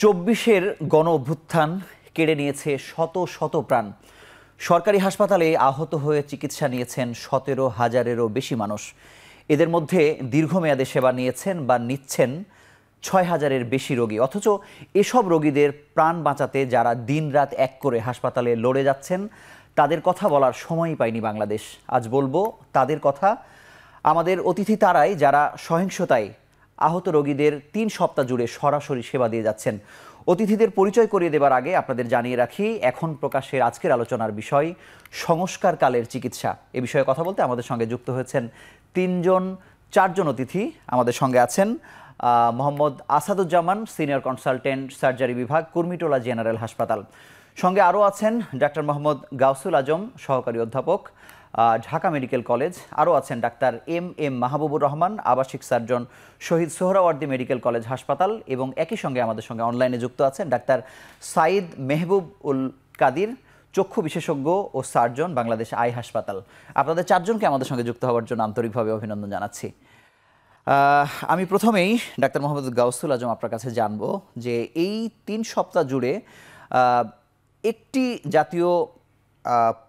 চব্বিশের গণ অভ্যুত্থান কেড়ে নিয়েছে শত শত প্রাণ। সরকারি হাসপাতালে আহত হয়ে চিকিৎসা নিয়েছেন ১৭,০০০-এরও বেশি মানুষ। এদের মধ্যে দীর্ঘমেয়াদে সেবা নিয়েছেন বা নিচ্ছেন ৬,০০০-এর বেশি রোগী। অথচ এসব রোগীদের প্রাণ বাঁচাতে যারা দিনরাত এক করে হাসপাতালে লড়ে যাচ্ছেন, তাদের কথা বলার সময়ই পায়নি বাংলাদেশ। আজ বলবো তাদের কথা। আমাদের অতিথি তারাই যারা সহিংসতায় আহত রোগীদের ৩ সপ্তাহ জুড়ে সরাসরি সেবা দিয়ে যাচ্ছেন। অতিথিদের পরিচয় করিয়ে দেবার আগে আপনাদের জানিয়ে রাখি, এখন প্রকাশের আজকের আলোচনার বিষয় সংস্কারকালের চিকিৎসা। এ বিষয়ে কথা বলতে আমাদের সঙ্গে যুক্ত হয়েছেন চারজন অতিথি। আমাদের সঙ্গে আছেন Mohammad Asaduzzaman, senior consultant, surgery বিভাগ, কুর্মিটোলা জেনারেল হাসপাতাল। সঙ্গে আরও আছেন ডাক্তার মোহাম্মদ গাউসুল আজম, সহকারী অধ্যাপক, ঢাকা মেডিকেল কলেজ। আরও আছেন ডাক্তার এম মাহবুবুর রহমান, আবাসিক surgeon, Shaheed Suhrawardy medical college হাসপাতাল। এবং একই সঙ্গে আমাদের সঙ্গে অনলাইনে যুক্ত আছেন ডাক্তার সাইদ মেহবুব উল কাদির, চক্ষু বিশেষজ্ঞ ও সার্জন, বাংলাদেশ আই হাসপাতাল। আপনাদের চারজনকে আমাদের সঙ্গে যুক্ত হওয়ার জন্য আন্তরিকভাবে অভিনন্দন জানাচ্ছি। আমি প্রথমেই ডাক্তার মোহাম্মদ গাউসুল আজম আপনার কাছে জানবো যে এই ৩ সপ্তাহ জুড়ে একটি জাতীয়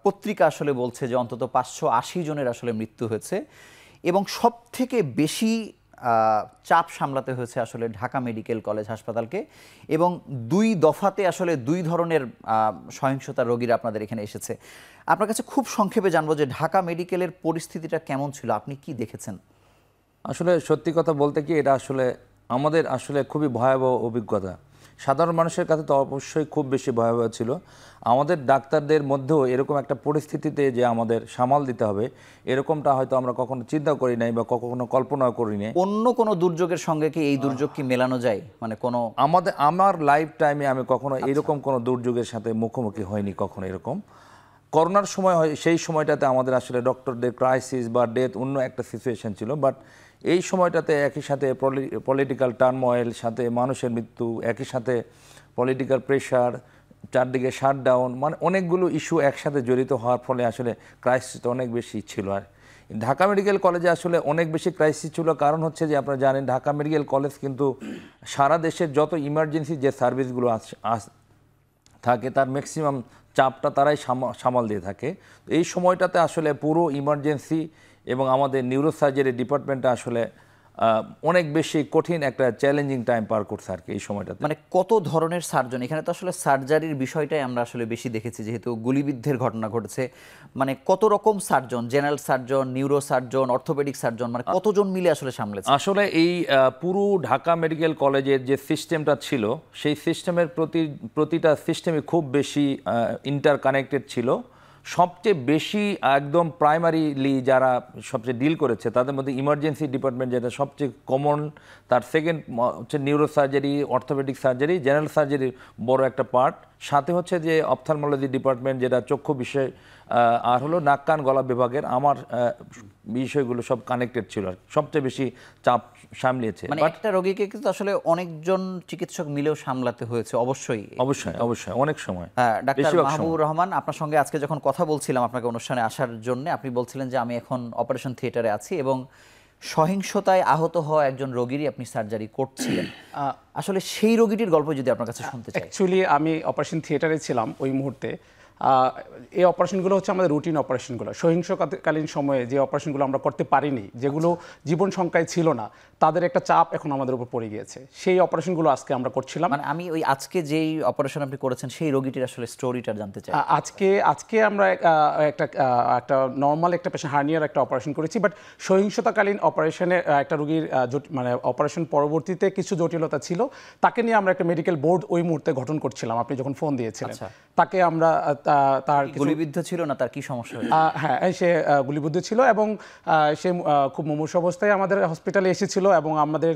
পত্রিকা আসলে বলছে যে অন্তত ৫৮০ জনের আসলে মৃত্যু হয়েছে এবং সব থেকে বেশি চাপ সামলাতে হয়েছে আসলে ঢাকা মেডিকেল কলেজ হাসপাতালকে। এবং ২ দফাতে আসলে ২ ধরনের সহিংসতার রোগীরা আপনাদের এখানে এসেছে। আপনার কাছে খুব সংক্ষেপে জানবো যে ঢাকা মেডিকেলের পরিস্থিতিটা কেমন ছিল, আপনি কি দেখেছেন? আসলে সত্যি কথা বলতে কি, এটা আসলে আমাদের খুবই ভয়াবহ অভিজ্ঞতা। সাধারণ মানুষের কাছে তো অবশ্যই খুব বেশি ভয়াবহ ছিল। আমাদের ডাক্তারদের মধ্যেও এরকম একটা পরিস্থিতিতে যে আমাদের সামাল দিতে হবে, এরকমটা হয়তো আমরা কখনো চিন্তা করি নাই বা কখনো কল্পনা করি নাই। অন্য কোনো দুর্যোগের সঙ্গে কি এই দুর্যোগ কি মেলানো যায়? মানে কোনো আমার লাইফ টাইমে আমি কখনো এরকম কোনো দুর্যোগের সাথে মুখোমুখি হয়নি কখনো। এরকম করোনার সময় হয়, সেই সময়টাতে আমাদের আসলে ডক্টরদের ক্রাইসিস বা ডেথ অন্য একটা সিচুয়েশন ছিল। বাট এই সময়টাতে একই সাথে পলিটিক্যাল টার্ময়েল, সাথে মানুষের মৃত্যু, একই সাথে পলিটিক্যাল প্রেশার, চারদিকে শাটডাউন, মানে অনেকগুলো ইস্যু একসাথে জড়িত হওয়ার ফলে আসলে ক্রাইসিসটা অনেক বেশি ছিল। আর ঢাকা মেডিকেল কলেজে আসলে অনেক বেশি ক্রাইসিস ছিল। কারণ হচ্ছে যে আপনারা জানেন, ঢাকা মেডিকেল কলেজ কিন্তু সারা দেশের যত ইমার্জেন্সি যে সার্ভিসগুলো থাকে তার ম্যাক্সিমাম চাপটা তারাই সামাল দিয়ে থাকে। এই সময়টাতে আসলে পুরো ইমার্জেন্সি এবং আমাদের নিউরোসার্জারি ডিপার্টমেন্টটা আসলে অনেক বেশি কঠিন একটা চ্যালেঞ্জিং টাইম পার করছে আর কি এই সময়টাতে। মানে কত ধরনের সার্জন এখানে? তো আসলে সার্জারির বিষয়টাই আমরা আসলে বেশি দেখেছি, যেহেতু গুলিবিদ্ধের ঘটনা ঘটেছে। মানে কত রকম surgeon, general surgeon, neuro surgeon, orthopaedic surgeon, মানে কতজন মিলে আসলে সামলেছে? আসলে এই পুরো ঢাকা মেডিকেল কলেজের যে সিস্টেমটা ছিল, সেই সিস্টেমের প্রতিটা সিস্টেমে খুব বেশি ইন্টার কানেক্টেড ছিল। সবচেয়ে বেশি একদম প্রাইমারিলি যারা সবচেয়ে ডিল করেছে তাদের মধ্যে ইমার্জেন্সি ডিপার্টমেন্ট যেটা সবচেয়ে কমন, তার সেকেন্ড হচ্ছে neuro surgery, orthopaedic surgery, general সার্জারির বড় একটা পার্ট, সাথে হচ্ছে যে অপথলমোলজি ডিপার্টমেন্ট যেটা চক্ষু বিষয়, আর হলো নাক কান গলা বিভাগের আমার বিষয়গুলো সব কানেক্টেড ছিল, সবচেয়ে বেশি চাপ সামলিয়েছে। মানে একটা রোগীকে কিন্তু আসলে অনেকজন চিকিৎসক মিলেও সামলাতে হয়েছে। অবশ্যই অনেক সময়। ডাক্তার মাহবুবুর রহমান, আপনার সঙ্গে আজকে যখন কথা বলছিলাম আপনাকে অনুষ্ঠানে আসার জন্য, আপনি বলছিলেন যে আমি এখন অপারেশন থিয়েটারে আছি এবং সহিংসতায় আহত হওয়া একজন রোগীরই আপনি সার্জারি করছিলেন। আসলে সেই রোগীটির গল্প যদি আপনার কাছে শুনতে চাই। অ্যাকচুয়ালি আমি অপারেশন থিয়েটারে ছিলাম ওই মুহূর্তে। এই অপারেশনগুলো হচ্ছে আমাদের রুটিন অপারেশনগুলো। সহিংসকালীন সময়ে যে অপারেশনগুলো আমরা করতে পারিনি, যেগুলো জীবন সংখ্যায় ছিল না, তাদের একটা চাপ এখন আমাদের উপর পড়ে গিয়েছে। সেই অপারেশনগুলো আজকে আমরা করছিলাম। মানে আমি ওই আজকে যেই অপারেশন আপনি করেছেন সেই রোগীটির আসলে স্টোরিটা জানতে চাই। আজকে আমরা একটা নর্মাল একটা পেশেন্ট হার্নিয়ার একটা অপারেশন করেছি। বাট সহিংসতাকালীন অপারেশনে একটা রোগীর মানে অপারেশন পরবর্তীতে কিছু জটিলতা ছিল, তাকে নিয়ে আমরা একটা মেডিকেল বোর্ড ওই মুহূর্তে গঠন করছিলাম। আপনি যখন ফোন দিয়েছিলেন, তাকে আমরা তার গুলিবিদ্ধ ছিল না, তার কি সমস্যা হয়েছে? হ্যাঁ, সে গুলিবিদ্ধ ছিল এবং সে খুব মুমূর্ষু অবস্থায় আমাদের হসপিটালে এসেছিল এবং আমাদের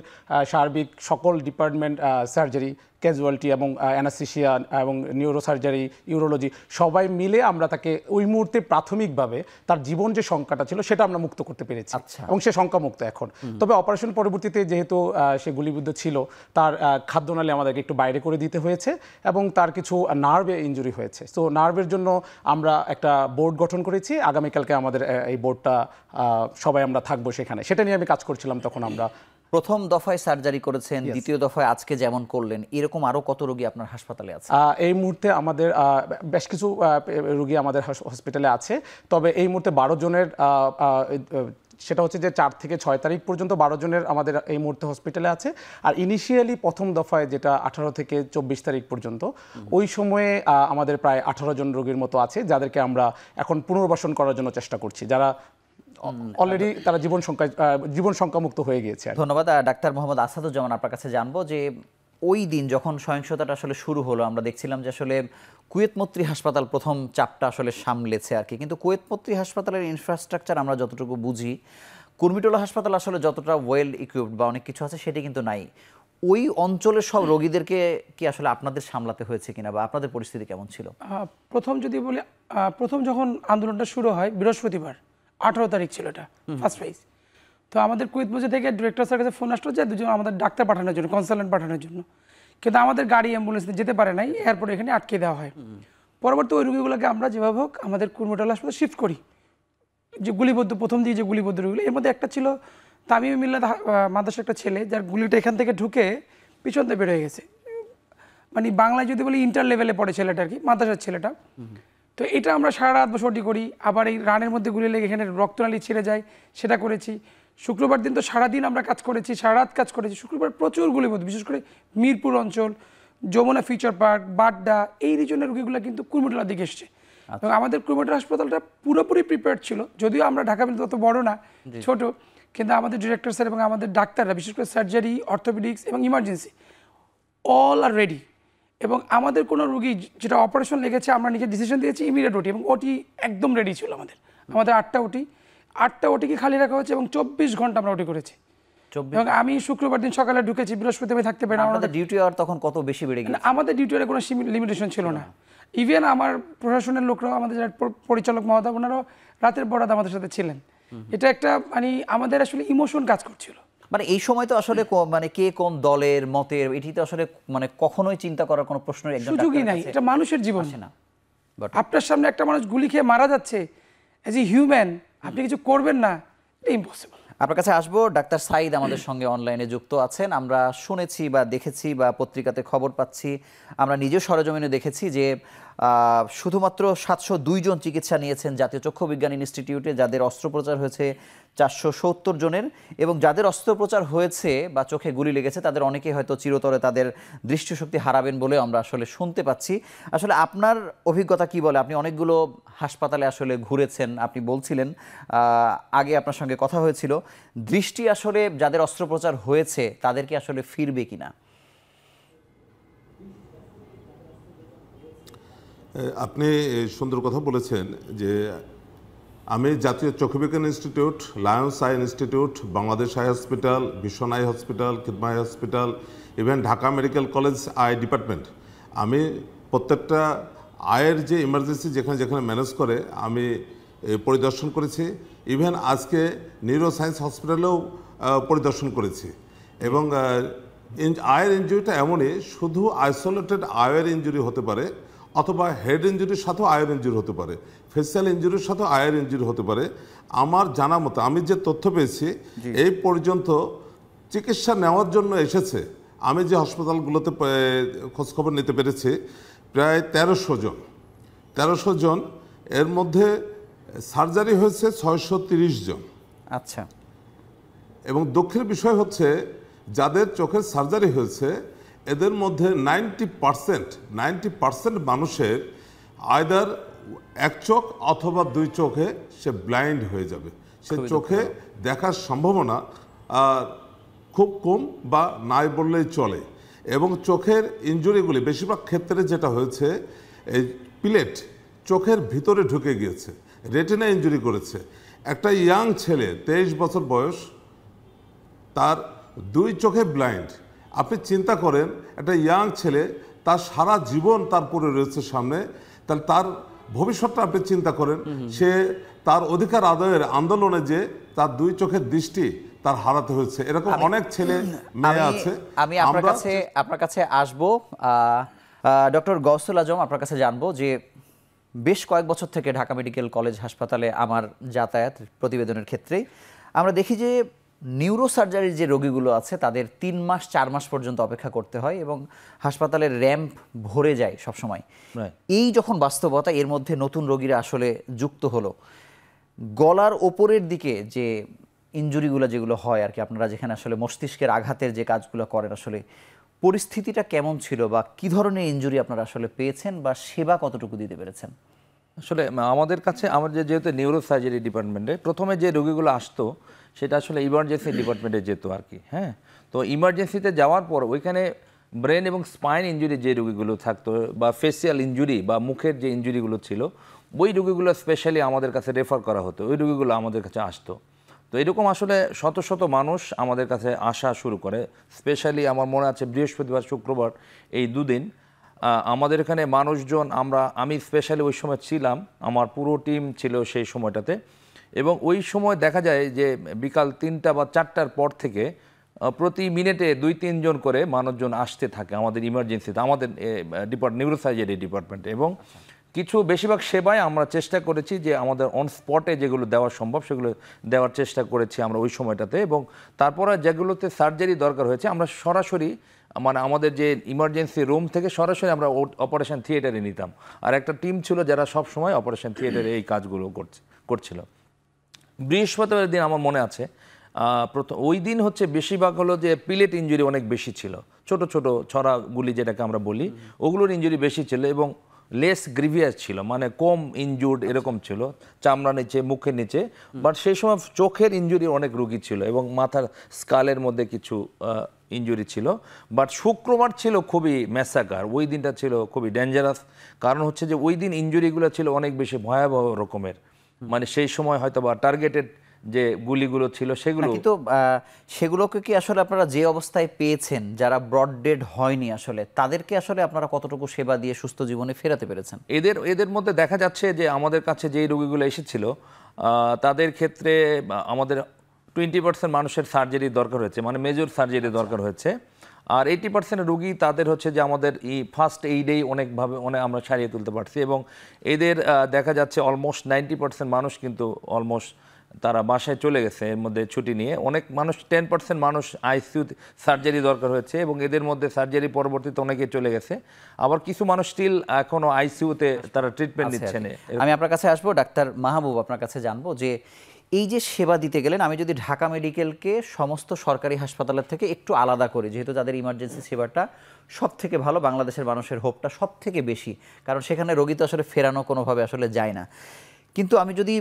সার্বিক সকল ডিপার্টমেন্ট, সার্জারি, ক্যাজুয়ালিটি এবং অ্যানাস্থেসিয়া এবং নিউরোসার্জারি, ইউরোলজি সবাই মিলে আমরা তাকে ওই মুহূর্তে প্রাথমিকভাবে তার জীবন যে সংখ্যাটা ছিল সেটা আমরা মুক্ত করতে পেরেছি এবং সে সংখ্যামুক্ত এখন। তবে অপারেশন পরবর্তীতে যেহেতু সে গুলিবিদ্ধ ছিল, তার খাদ্যনালী আমাদেরকে একটু বাইরে করে দিতে হয়েছে এবং তার কিছু নার্ভে ইনজুরি হয়েছে। সো নার্ভের জন্য আমরা একটা বোর্ড গঠন করেছি। আগামীকালকে আমাদের এই বোর্ডটা সবাই আমরা থাকবো সেখানে, সেটা নিয়ে আমি কাজ করছিলাম তখন আমরা প্রথম দফায় সার্জারি করেছেন, দ্বিতীয় দফায় আজকে যেমন করলেন, এরকম আরো কত রোগী আপনার হাসপাতালে আছে? এই মুহূর্তে আমাদের বেশ কিছু রোগী আমাদের হসপিটালে আছে, তবে এই মুহূর্তে 12 জনের সেটা হচ্ছে যে 4 থেকে 6 তারিখ পর্যন্ত 12 জনের আমাদের এই মুহূর্তে হসপিটালে আছে। আর ইনিশিয়ালি প্রথম দফায় যেটা 18 থেকে 24 তারিখ পর্যন্ত, ওই সময়ে আমাদের প্রায় 18 জন রোগীর মতো আছে, যাদেরকে আমরা এখন পুনর্বাসন করার জন্য চেষ্টা করছি, যারা অলরেডি তারা জীবন সংখ্যামুক্ত হয়ে গিয়েছে। ধন্যবাদ। ডাক্তার মোহাম্মদ আসাদুজ্জামান, আপনার কাছে জানবো যে ওই দিন যখন সহিংসতাটা আসলে শুরু হলো, আমরা দেখছিলাম যে আসলে কুয়েত মৈত্রী হাসপাতাল প্রথম চাপটা আসলে সামলেছে আর কি, কিন্তু কুয়েত মৈত্রী হাসপাতালের ইনফ্রাস্ট্রাকচার আমরা যতটুকু বুঝি, কুর্মিটোলা হাসপাতাল আসলে যতটা ওয়েল ইকুইপড বা অনেক কিছু আছে সেটি কিন্তু নাই। ওই অঞ্চলের সব রোগীদেরকে কি আসলে আপনাদের সামলাতে হয়েছে কিনা, বা আপনাদের পরিস্থিতি কেমন ছিল? প্রথম যদি বলি, প্রথম যখন আন্দোলনটা শুরু হয় বৃহস্পতিবার 18 তারিখ ছিল এটা ফার্স্ট ফেজ, তো আমাদের কুয়েত মসজিদ থেকে ডিরেক্টর স্যারের কাছে ফোন আসলো যে দুজন আমাদের ডাক্তার পাঠানোর জন্য, কনসালটেন্ট পাঠানোর জন্য, কিন্তু আমাদের গাড়ি অ্যাম্বুলেন্স যেতে পারে নাই, এয়ারপোর্ট এখানে আটকে দেওয়া হয়। পরবর্তী ওই রোগীগুলোকে আমরা যেভাবে হোক আমাদের কুর্মিটোলা হাসপাতালে শিফট করি। যে গুলিবদ্ধ প্রথম দিয়ে যে গুলিবদ্ধ রোগীগুলো, এর মধ্যে একটা ছিল তামিম মিল্লাত মাদ্রাসার একটা ছেলে, যার গুলিটা এখান থেকে ঢুকে পিছন দিয়ে বের হয়ে গেছে। মানে বাংলায় যদি বলি ইন্টার লেভেলে পড়ে ছেলেটা আর কি, মাদ্রাসার ছেলেটা। তো এটা আমরা সারা রাত বসটি করি, আবার এই রানের মধ্যে গুলি লেগে এখানে রক্তনালী ছিঁড়ে যায়, সেটা করেছি। শুক্রবার দিন তো সারাদিন আমরা কাজ করেছি, সারা রাত কাজ করেছি। শুক্রবার প্রচুর গুলিবদ্ধ, বিশেষ করে মিরপুর অঞ্চল, যমুনা ফিউচার পার্ক, বাড্ডা, এই রিজনের রোগীগুলো কিন্তু কুর্মিটোলার দিকে এসছে। এবং আমাদের কুর্মিটোলা হাসপাতালটা পুরোপুরি প্রিপেয়ার্ড ছিল, যদিও আমরা ঢাকা মেডিকেল তত বড় না, ছোট, কিন্তু আমাদের ডিরেক্টর স্যার এবং আমাদের ডাক্তাররা, বিশেষ করে সার্জারি, অর্থোপেডিক্স এবং ইমার্জেন্সি, অল আর রেডি। এবং আমাদের কোনো রুগী যেটা অপারেশন লেগেছে, আমরা নিজে ডিসিশন দিয়েছি ইমিডিয়েট ওটি, এবং ওটি একদম রেডি ছিল আমাদের। 8টা ওটিকে খালি রাখা হয়েছে এবং 24 ঘন্টা আমরা ওটি করেছি। এবং আমি শুক্রবার দিন সকালে ঢুকেছি, বৃহস্পতিবার থাকতে পারি না। আমাদের ডিউটি আওয়ার তখন কত বেশি বেড়ে গেছে? আমাদের ডিউটির কোনো লিমিটেশন ছিল না। ইভেন আমার প্রশাসনের লোকরাও, আমাদের পরিচালক মহোদয়, ওনারাও রাতের বরাত আমাদের সাথে ছিলেন। এটা একটা মানে আমাদের আসলে ইমোশন কাজ করছিল। মানে এই সময় তো আসলে মানে কে কোন দলের মতের, এটি তো আসলে মানে কখনোই চিন্তা করার কোনো প্রশ্নই একদম সুযোগই নাই। এটা মানুষের জীবন না। আপনার সামনে একটা মানুষ গুলি খেয়ে মারা যাচ্ছে, এজ এ হিউম্যান আপনি কিছু করবেন না, এটা ইম্পসিবল। আপনার কাছে আসবো। ডাক্তার সাইদ আমাদের সঙ্গে অনলাইনে যুক্ত আছেন। আমরা শুনেছি বা দেখেছি বা পত্রিকাতে খবর পাচ্ছি, আমরা নিজেও সরেজমিনে দেখেছি যে শুধুমাত্র 702 জন চিকিৎসা নিয়েছেন জাতীয় চক্ষু বিজ্ঞান ইনস্টিটিউটে, যাদের অস্ত্রোপচার হয়েছে 470 জনের, এবং যাদের অস্ত্রোপচার হয়েছে বা চোখে গুলি লেগেছে তাদের অনেকেই হয়তো চিরতরে তাদের দৃষ্টিশক্তি হারাবেন বলে আমরা আসলে শুনতে পাচ্ছি। আসলে আপনার অভিজ্ঞতা কি বলে? আপনি অনেকগুলো হাসপাতালে আসলে ঘুরেছেন, আপনি বলছিলেন আগে আপনার সঙ্গে কথা হয়েছিল, দৃষ্টি আসলে যাদের অস্ত্রোপচার হয়েছে তাদেরকে আসলে ফিরবে কিনা? আপনি সুন্দর কথা বলেছেন যে আমি জাতীয় চক্ষু বিজ্ঞান institute, lions eye institute, Bangladesh eye hospital, Vision eye hospital, Khidmah eye hospital, even Dhaka medical college eye department, আমি প্রত্যেকটা আয়ের যে ইমার্জেন্সি যেখানে যেখানে ম্যানেজ করে আমি পরিদর্শন করেছি। ইভেন আজকে নিউরো সায়েন্স হসপিটালেও পরিদর্শন করেছি। এবং আয়ের ইঞ্জুরিটা এমনই, শুধু আইসোলেটেড আয়ের ইঞ্জুরি হতে পারে, অথবা হেড ইঞ্জুরির সাথেও আয়ের ইঞ্জুরি হতে পারে, ফেসিয়াল ইঞ্জুরির সাথেও আয়ের ইঞ্জুরি হতে পারে। আমার জানা মতো, আমি যে তথ্য পেয়েছি, এই পর্যন্ত চিকিৎসা নেওয়ার জন্য এসেছে, আমি যে হাসপাতালগুলোতে খোঁজখবর নিতে পেরেছি, প্রায় 1300 জন। এর মধ্যে সার্জারি হয়েছে 630 জন। আচ্ছা। এবং দুঃখের বিষয় হচ্ছে, যাদের চোখের সার্জারি হয়েছে এদের মধ্যে 90% মানুষের আইদার এক চোখ অথবা দুই চোখে সে ব্লাইন্ড হয়ে যাবে। সে চোখে দেখার সম্ভাবনা খুব কম বা নাই বললেই চলে। এবং চোখের ইনজুরিগুলি বেশিরভাগ ক্ষেত্রে যেটা হয়েছে, এই প্লেট চোখের ভিতরে ঢুকে গিয়েছে, রেটিনা ইনজুরি করেছে। একটা ইয়াং ছেলে 23 বছর বয়স, তার দুই চোখে ব্লাইন্ড। আপনি চিন্তা করেন, একটা ইয়াং ছেলে, তার সারা জীবন তার পড়ে রয়েছে সামনে, তাহলে তার ভবিষ্যৎটা আপনি চিন্তা করেন। সে তার অধিকার আদায়ের আন্দোলনে যে তার দুই চোখের দৃষ্টি তার হারাতে হয়েছে, এরকম অনেক ছেলে মেয়ে আছে। আমি আপনার কাছে আসবো। ডক্টর গৌসুল আজম, আপনার কাছে জানবো যে বেশ কয়েক বছর থেকে ঢাকা মেডিকেল কলেজ হাসপাতালে আমার যাতায়াত প্রতিবেদনের ক্ষেত্রে আমরা দেখি যে নিউরোসার্জারির যে রোগীগুলো আছে তাদের 3 মাস 4 মাস পর্যন্ত অপেক্ষা করতে হয় এবং হাসপাতালের র্যাম্প ভরে যায় সবসময়। Right. এই যখন বাস্তবতা, এর মধ্যে নতুন রোগীরা আসলে যুক্ত হলো, গলার ওপরের দিকে যে ইনজুরিগুলো যেগুলো হয় আর কি, আপনারা যেখানে আসলে মস্তিষ্কের আঘাতের যে কাজগুলো করেন, আসলে পরিস্থিতিটা কেমন ছিল বা কী ধরনের ইনজুরি আপনারা আসলে পেয়েছেন বা সেবা কতটুকু দিতে পেরেছেন? আসলে আমাদের কাছে আমাদের যেহেতু নিউরো সার্জারি ডিপার্টমেন্টে প্রথমে যে রোগীগুলো আসতো সেটা আসলে ইমার্জেন্সি ডিপার্টমেন্টে যেত আর কি। হ্যাঁ, তো ইমার্জেন্সিতে যাওয়ার পর ওইখানে ব্রেন এবং স্পাইন ইনজুরি যে রোগীগুলো থাকতো বা ফেসিয়াল ইনজুরি বা মুখের যে ইনজুরিগুলো ছিল, ওই রোগীগুলো স্পেশালি আমাদের কাছে রেফার করা হতো, ওই রোগীগুলো আমাদের কাছে আসতো। তো এরকম আসলে শত শত মানুষ আমাদের কাছে আসা শুরু করে। স্পেশালি আমার মনে আছে বৃহস্পতিবার শুক্রবার এই দুদিন আমাদের এখানে মানুষজন, আমি স্পেশালি ওই সময় ছিলাম, আমার পুরো টিম ছিল সেই সময়টাতে, এবং ওই সময় দেখা যায় যে বিকাল 3টা বা 4টার পর থেকে প্রতি মিনিটে 2-3 জন করে মানুষজন আসতে থাকে আমাদের ইমার্জেন্সিতে, আমাদের নিউরোসার্জারি ডিপার্টমেন্টে। এবং কিছু বেশিরভাগ সেবায় আমরা চেষ্টা করেছি যে আমাদের অন স্পটে যেগুলো দেওয়া সম্ভব সেগুলো দেওয়ার চেষ্টা করেছি আমরা ওই সময়টাতে। এবং তারপরে যেগুলোতে সার্জারি দরকার হয়েছে আমরা সরাসরি আমাদের যে ইমার্জেন্সি রুম থেকে সরাসরি আমরা অপারেশন থিয়েটারে নিতাম, আর একটা টিম ছিল যারা সব সময় অপারেশন থিয়েটারে এই কাজগুলো করছিল। বৃহস্পতিবার দিন আমার মনে আছে ওই দিন হচ্ছে বেশিরভাগ হলো যে পিলেট ইনজুরি অনেক বেশি ছিল, ছোট ছোট ছড়া গুলি যেটাকে আমরা বলি, ওগুলোর ইনজুরি বেশি ছিল এবং লেস গ্রিভিয়াস ছিল, মানে কম ইনজুর্ড এরকম ছিল, চামড়া নিচে মুখের নিচে। বাট সেই সময় চোখের ইনজুরি অনেক রোগী ছিল এবং মাথার স্কালের মধ্যে কিছু ইনজুরি ছিল। বাট শুক্রবার ছিল খুবই ম্যাসাকার, ওই দিনটা ছিল খুবই ডেঞ্জারাস। কারণ হচ্ছে যে ওই দিন ইনজুরিগুলো ছিল অনেক বেশি ভয়াবহ রকমের, মানে সেই সময় হয়তো বা টার্গেটেড যে গুলিগুলো ছিল সেগুলো। কিন্তু সেগুলোকে কি আসলে আপনারা যে অবস্থায় পেয়েছেন, যারা ব্রড ডেড হয়নি, আসলে তাদেরকে আসলে আপনারা কতটুকু সেবা দিয়ে সুস্থ জীবনে ফেরাতে পেরেছেন? এদের মধ্যে দেখা যাচ্ছে যে আমাদের কাছে যেই রোগীগুলো এসেছিল তাদের ক্ষেত্রে আমাদের 20% মানুষের সার্জারি দরকার হয়েছে, মানে মেজর সার্জারি দরকার হয়েছে। আর 80% রোগী তাদের হচ্ছে যে আমাদের এই ফার্স্ট এইডেই অনেকভাবে আমরা সারিয়ে তুলতে পারছি। এবং এদের দেখা যাচ্ছে অলমোস্ট 90% মানুষ কিন্তু অলমোস্ট তারা বাসায় চলে গেছে এর মধ্যে ছুটি নিয়ে। অনেক মানুষ 10% মানুষ আইসিইউ সার্জারি দরকার হয়েছে এবং এদের মধ্যে সার্জারি পরবর্তীতে অনেকে চলে গেছে। আবার কিছু মানুষ স্টিল এখনো আইসিইউতে তারা ট্রিটমেন্ট নিচ্ছেন। আমি আপনার কাছে আসবো, ডাক্তার মাহবুব, আপনার কাছে জানবো যে এই যে সেবা দিতে গেলেন, আমি যদি ঢাকা মেডিকেলকে সমস্ত সরকারি হাসপাতালের থেকে একটু আলাদা করি, যেহেতু তাদের ইমার্জেন্সি সেবাটা সব থেকে ভালো, বাংলাদেশের মানুষের হোপটা সব থেকে বেশি, কারণ সেখানে রোগী তো আসলে ফেরানো কোনোভাবে আসলে যায় না। কিন্তু আমি যদি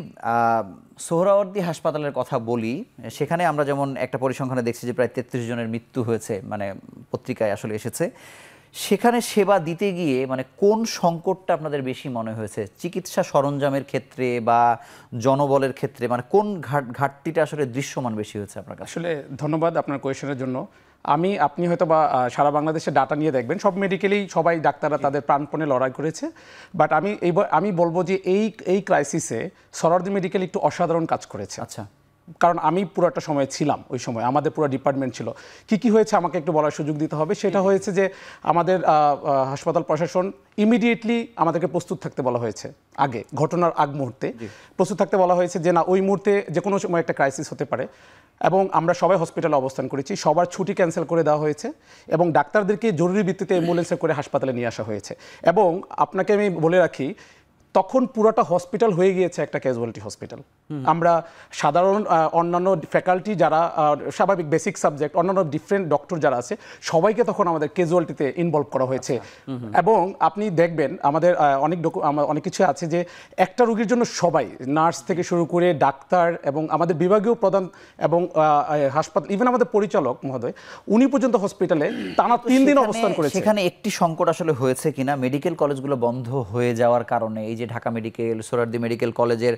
সোহরাওয়ার্দী হাসপাতালের কথা বলি, সেখানে আমরা যেমন একটা পরিসংখ্যানে দেখছি যে প্রায় 33 জনের মৃত্যু হয়েছে, মানে পত্রিকায় আসলে এসেছে। সেখানে সেবা দিতে গিয়ে মানে কোন সংকটটা আপনাদের বেশি মনে হয়েছে? চিকিৎসা সরঞ্জামের ক্ষেত্রে বা জনবলের ক্ষেত্রে, মানে কোন ঘাটতিটা আসলে দৃশ্যমান বেশি হয়েছে আপনার কাছে? আসলে ধন্যবাদ আপনার কোয়েশনের জন্য। আপনি হয়তো বা সারা বাংলাদেশের ডাটা নিয়ে দেখবেন, সব মেডিকেলেই সবাই ডাক্তাররা তাদের প্রাণপণে লড়াই করেছে। বাট আমি বলবো যে এই ক্রাইসিসে সোহরাওয়ার্দী মেডিকেল একটু অসাধারণ কাজ করেছে। আচ্ছা, কারণ আমি পুরোটা সময় ছিলাম, ওই সময় আমাদের পুরো ডিপার্টমেন্ট ছিল। কি হয়েছে আমাকে একটু বলার সুযোগ দিতে হবে। সেটা হয়েছে যে আমাদের হাসপাতাল প্রশাসন ইমিডিয়েটলি আমাদেরকে প্রস্তুত থাকতে বলা হয়েছে, আগে ঘটনার আগ মুহূর্তে প্রস্তুত থাকতে বলা হয়েছে যে না, ওই মুহূর্তে যে কোনো সময় একটা ক্রাইসিস হতে পারে। এবং আমরা সবাই হসপিটালে অবস্থান করেছি, সবার ছুটি ক্যান্সেল করে দেওয়া হয়েছে এবং ডাক্তারদেরকে জরুরি ভিত্তিতে অ্যাম্বুলেন্সে করে হাসপাতালে নিয়ে আসা হয়েছে। এবং আপনাকে আমি বলে রাখি, তখন পুরোটা হসপিটাল হয়ে গিয়েছে একটা ক্যাজুয়ালিটি হসপিটাল। আমরা সাধারণ অন্যান্য ফ্যাকাল্টি যারা স্বাভাবিক বেসিক সাবজেক্ট, অন্যান্য ডিফারেন্ট ডক্টর যারা আছে, সবাইকে তখন আমাদের ক্যাজুয়ালিটিতে ইনভলভ করা হয়েছে। এবং আপনি দেখবেন আমাদের অনেক কিছু আছে যে একটা রোগীর জন্য সবাই, নার্স থেকে শুরু করে ডাক্তার এবং আমাদের বিভাগীয় প্রধান এবং হাসপাতাল, ইভেন আমাদের পরিচালক মহোদয়, উনি পর্যন্ত হসপিটালে টানা 3 দিন অবস্থান করেছে। সেখানে একটি সংকট আসলে হয়েছে কিনা, মেডিকেল কলেজগুলো বন্ধ হয়ে যাওয়ার কারণে এই যে ঢাকা মেডিকেল, সোহরাওয়ার্দী মেডিকেল কলেজের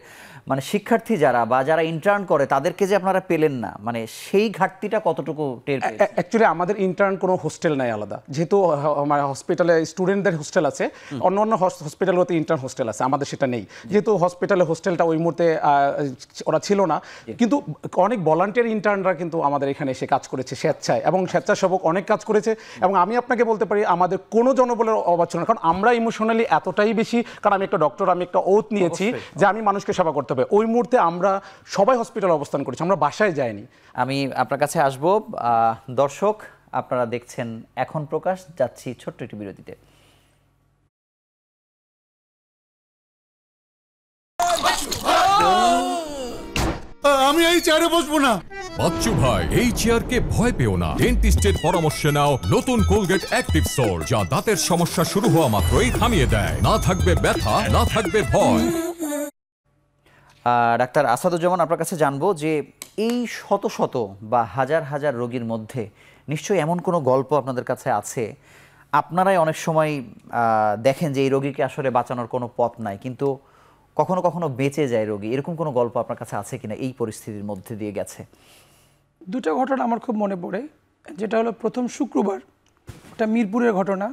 মানে শিক্ষার্থী যারা বা যারা ইন্টার্ন করে তাদেরকে যে আপনারা পেলেন না, মানে সেই ঘাটতিটা কতটুকু টের পেয়েছেন? অ্যাকচুয়ালি আমাদের ইন্টার্ন কোনো হোস্টেল নাই আলাদা, যেহেতু আমার হসপিটালে স্টুডেন্টদের হোস্টেল আছে, অন্য হসপিটালগুলোতে ইন্টার্ন হোস্টেল আছে, আমাদের সেটা নেই। যেহেতু হসপিটালে হোস্টেলটা ওই মুহূর্তে ওরা ছিল না, কিন্তু অনেক ভলান্টিয়ার ইন্টার্নরা কিন্তু আমাদের এখানে এসে কাজ করেছে স্বেচ্ছায়, এবং স্বেচ্ছাসেবক অনেক কাজ করেছে। এবং আমি আপনাকে বলতে পারি আমাদের কোনো জনবলের অভাব ছিল না, কারণ আমরা ইমোশনালি এতটাই বেশি, কারণ আমি একটা ডক্টর ডক্টর আমি একটা ওথ নিয়েছি যে আমি মানুষকে সেবা করতে হবে। ওই মুহূর্তে আমরা সবাই হসপিটালে অবস্থান করেছি, আমরা বাসায় যাইনি। আমি আপনার কাছে আসব। দর্শক, আপনারা দেখছেন এখন প্রকাশ। যাচ্ছি ছোট্ট একটি বিরতিতে। আমি এই চেয়ারে বসবো না। বাচ্চু ভাই, এই চেয়ারকে ভয় পেও না। ডেন্টিস্টের পরামর্শে নাও নতুন কোলগেট অ্যাক্টিভ সোল, যা দাঁতের সমস্যা শুরু হওয়া মাত্রই থামিয়ে দেয়। না থাকবে ব্যথা, না থাকবে ভয়। ডাক্তার আসাদুজ্জামান, আপনার কাছে জানবো যে এই শত শত বা হাজার হাজার রোগীর মধ্যে নিশ্চয়ই এমন কোনো গল্প আপনাদের কাছে আছে, আপনারাই অনেক সময় দেখেন যে এই রোগীকে আসলে বাঁচানোর কোনো পথ নাই, কিন্তু কখনো কখনো বেঁচে যায় রোগী। এরকম কোনো গল্প আপনার কাছে আছে কিনা এই পরিস্থিতির মধ্যে দিয়ে গেছে? দুটো ঘটনা আমার খুব মনে পড়ে। যেটা হলো প্রথম শুক্রবার, ওটা মিরপুরের ঘটনা।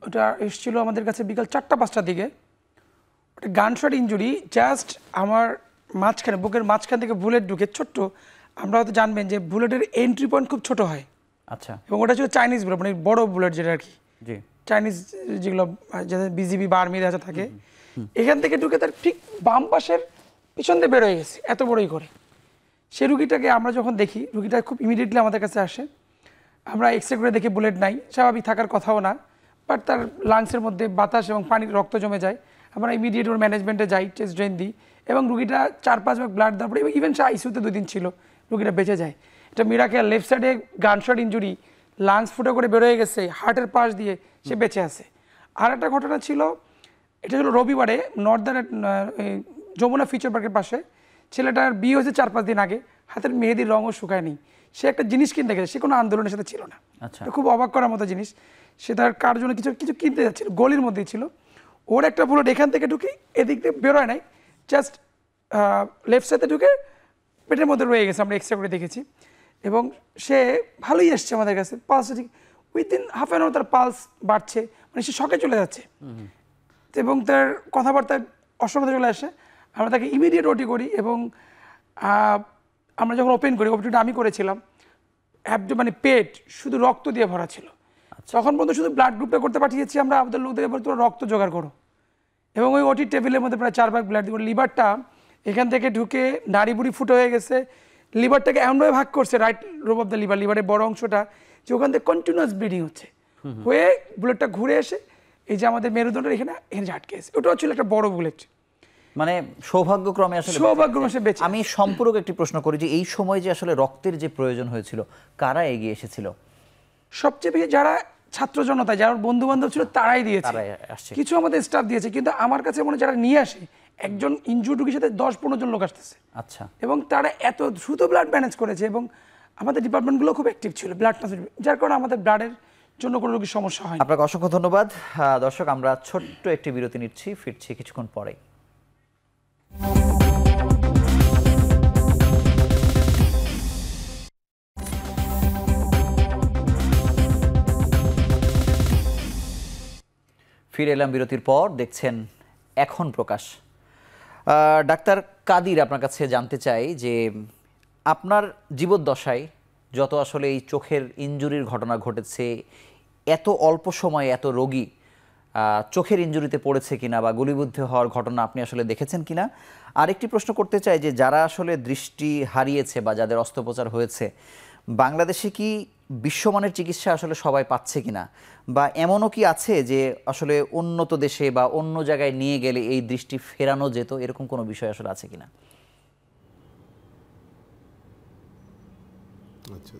ওটা এসেছিল আমাদের কাছে বিকাল 4টা-5টার দিকে। ওটা গানশট ইঞ্জুরি, জাস্ট আমার মাঝখানে, বুকের মাঝখান থেকে বুলেট ঢুকে ছোট্ট। আমরা হয়তো জানবেন যে বুলেটের এন্ট্রি পয়েন্ট খুব ছোট হয়। আচ্ছা। এবং ওটা ছিল চাইনিজ বুলেট, মানে বড় বুলেট যেটা আর কি, জি, চাইনিজ যেগুলো যাদের বিজিবি বা আর্মি দেখা থাকে। এখান থেকে ঢুকে তার ঠিক বাম পাশের পিছন দিয়ে বেরোয় গেছে, এত বড়ই করে। সে রুগীটাকে আমরা যখন দেখি, রুগীটা খুব ইমিডিয়েটলি আমাদের কাছে আসে। আমরা এক্সরে করে দেখি বুলেট নাই, স্বাভাবিক থাকার কথাও না, বাট তার লাংসের মধ্যে বাতাস এবং পানির রক্ত জমে যায়। আমরা ইমিডিয়েট ওর ম্যানেজমেন্টে যাই, চেস্ট ড্রেন দিই, এবং রুগীটা 4-5 ভাগ ব্লাড দেওয়ার পরে, ইভেন সে আইসিইউতে 2 দিন ছিল, রুগীটা বেঁচে যায়। এটা মিরাকেল। লেফট সাইডে গানশট ইঞ্জুরি, লাংস ফুটো করে বেরোয় গেছে, হার্টের পাশ দিয়ে সে বেঁচে আছে। আর একটা ঘটনা ছিল, এটা হলো রবিবারে নর্দার্ন যমুনা ফিউচার পার্কের পাশে। ছেলেটার বিয়ে হয়েছে 4-5 দিন আগে, হাতের মেহেদির রঙও শুকায়নি। সে একটা জিনিস কিনতে গেছে, সে কোনো আন্দোলনের সাথে ছিল না। আচ্ছা। খুব অবাক করার মতো জিনিস। সে তার কার জন্য কিছু কিছু কিনতে যাচ্ছিল, গলির মধ্যেই ছিল। ওর একটা বুলেট এখান থেকে ঢুকে এদিক দিয়ে বেরোয় নাই, জাস্ট লেফট সাইডে ঢুকে পেটের মধ্যে রয়ে গেছে। আমরা এক্সরে করে দেখেছি, এবং সে ভালোই এসছে আমাদের কাছে। পালস ঠিক উইদিন হাফ অ্যান আওয়ার তার পালস বাড়ছে, মানে সে শকে চলে যাচ্ছে, এবং তার কথাবার্তায় অসমতা চলে আসে। আমরা তাকে ইমিডিয়েট ওটি করি, এবং আমরা যখন ওপেন করি, ওপিটা আমি করেছিলাম, মানে পেট শুধু রক্ত দিয়ে ভরা ছিল। তখন পর্যন্ত শুধু ব্লাড গ্রুপটা করতে পাঠিয়েছি আমরা, আমাদের লোকদেরকে বলে তোমরা রক্ত জোগাড় করো, এবং ওই ওটি টেবিলের মধ্যে প্রায় 4 ভাগ ব্লাড দিব। লিভারটা এখান থেকে ঢুকে নাড়ি বুড়ি ফুটো হয়ে গেছে। লিভারটাকে এমনভাবে ভাগ করছে, right lobe of the liver, লিভারের বড় অংশটা, যে ওখান থেকে কন্টিনিউয়াস ব্লিডিং হচ্ছে, হয়ে বুলেটটা ঘুরে এসে এই যে আমাদের মেরুদণ্ডের এখানে আটকে গেছে। ওটা ছিল একটা বড় বুলেট। মানে সৌভাগ্যক্রমে আসলে বেঁচে। আমি সম্পূরক একটি প্রশ্ন করি যে এই সময় যে আসলে রক্তের যে প্রয়োজন হয়েছিল, কারা এগিয়ে এসেছিল? সবচেয়ে বেশি যারা ছাত্র জনতা, যারা বন্ধু বান্ধব ছিল, তারাই দিয়েছে। আসছে। কিছু আমাদের স্টাফ দিয়েছে, কিন্তু আমার কাছে মনে যারা নিয়ে আসে, একজন ইনজুর্ড রোগীর সাথে 10-15 জন লোক আসতেছে। আচ্ছা। এবং তারা এত দ্রুত ব্লাড ম্যানেজ করেছে, এবং আমাদের ডিপার্টমেন্টগুলো খুব অ্যাক্টিভ ছিল ব্লাড ট্রান্সফিউশন, যার কারণে আমাদের ব্লাডের জন্য কোনো রোগীর সমস্যা হয়। আপনাকে অসংখ্য ধন্যবাদ। দর্শক, আমরা ছোট্ট একটি বিরতি নিচ্ছি, ফিরছি কিছুক্ষণ পরে। ফিরে এলাম বিরতির পর। দেখছেন এখন প্রকাশ। ডাক্তার কাদির, আপনার কাছে জানতে চাই যে আপনার জীবদ্দশায় যত আসলে এই চোখের ইনজুরির ঘটনা ঘটেছে, এত অল্প সময়ে এত রোগী চোখের ইনজুরিতে পড়েছে কিনা বা গুলিবিদ্ধ হওয়ার ঘটনা আপনি আসলে দেখেছেন কিনা? আরেকটি প্রশ্ন করতে চাই যে যারা আসলে দৃষ্টি হারিয়েছে বা যাদের অস্ত্রোপচার হয়েছে, বাংলাদেশে কি বিশ্বমানের চিকিৎসা আসলে সবাই পাচ্ছে কিনা, বা এমনও কি আছে যে আসলে উন্নত দেশে বা অন্য জায়গায় নিয়ে গেলে এই দৃষ্টি ফেরানো যেত, এরকম কোনো বিষয় আসলে আছে কিনা? আচ্ছা,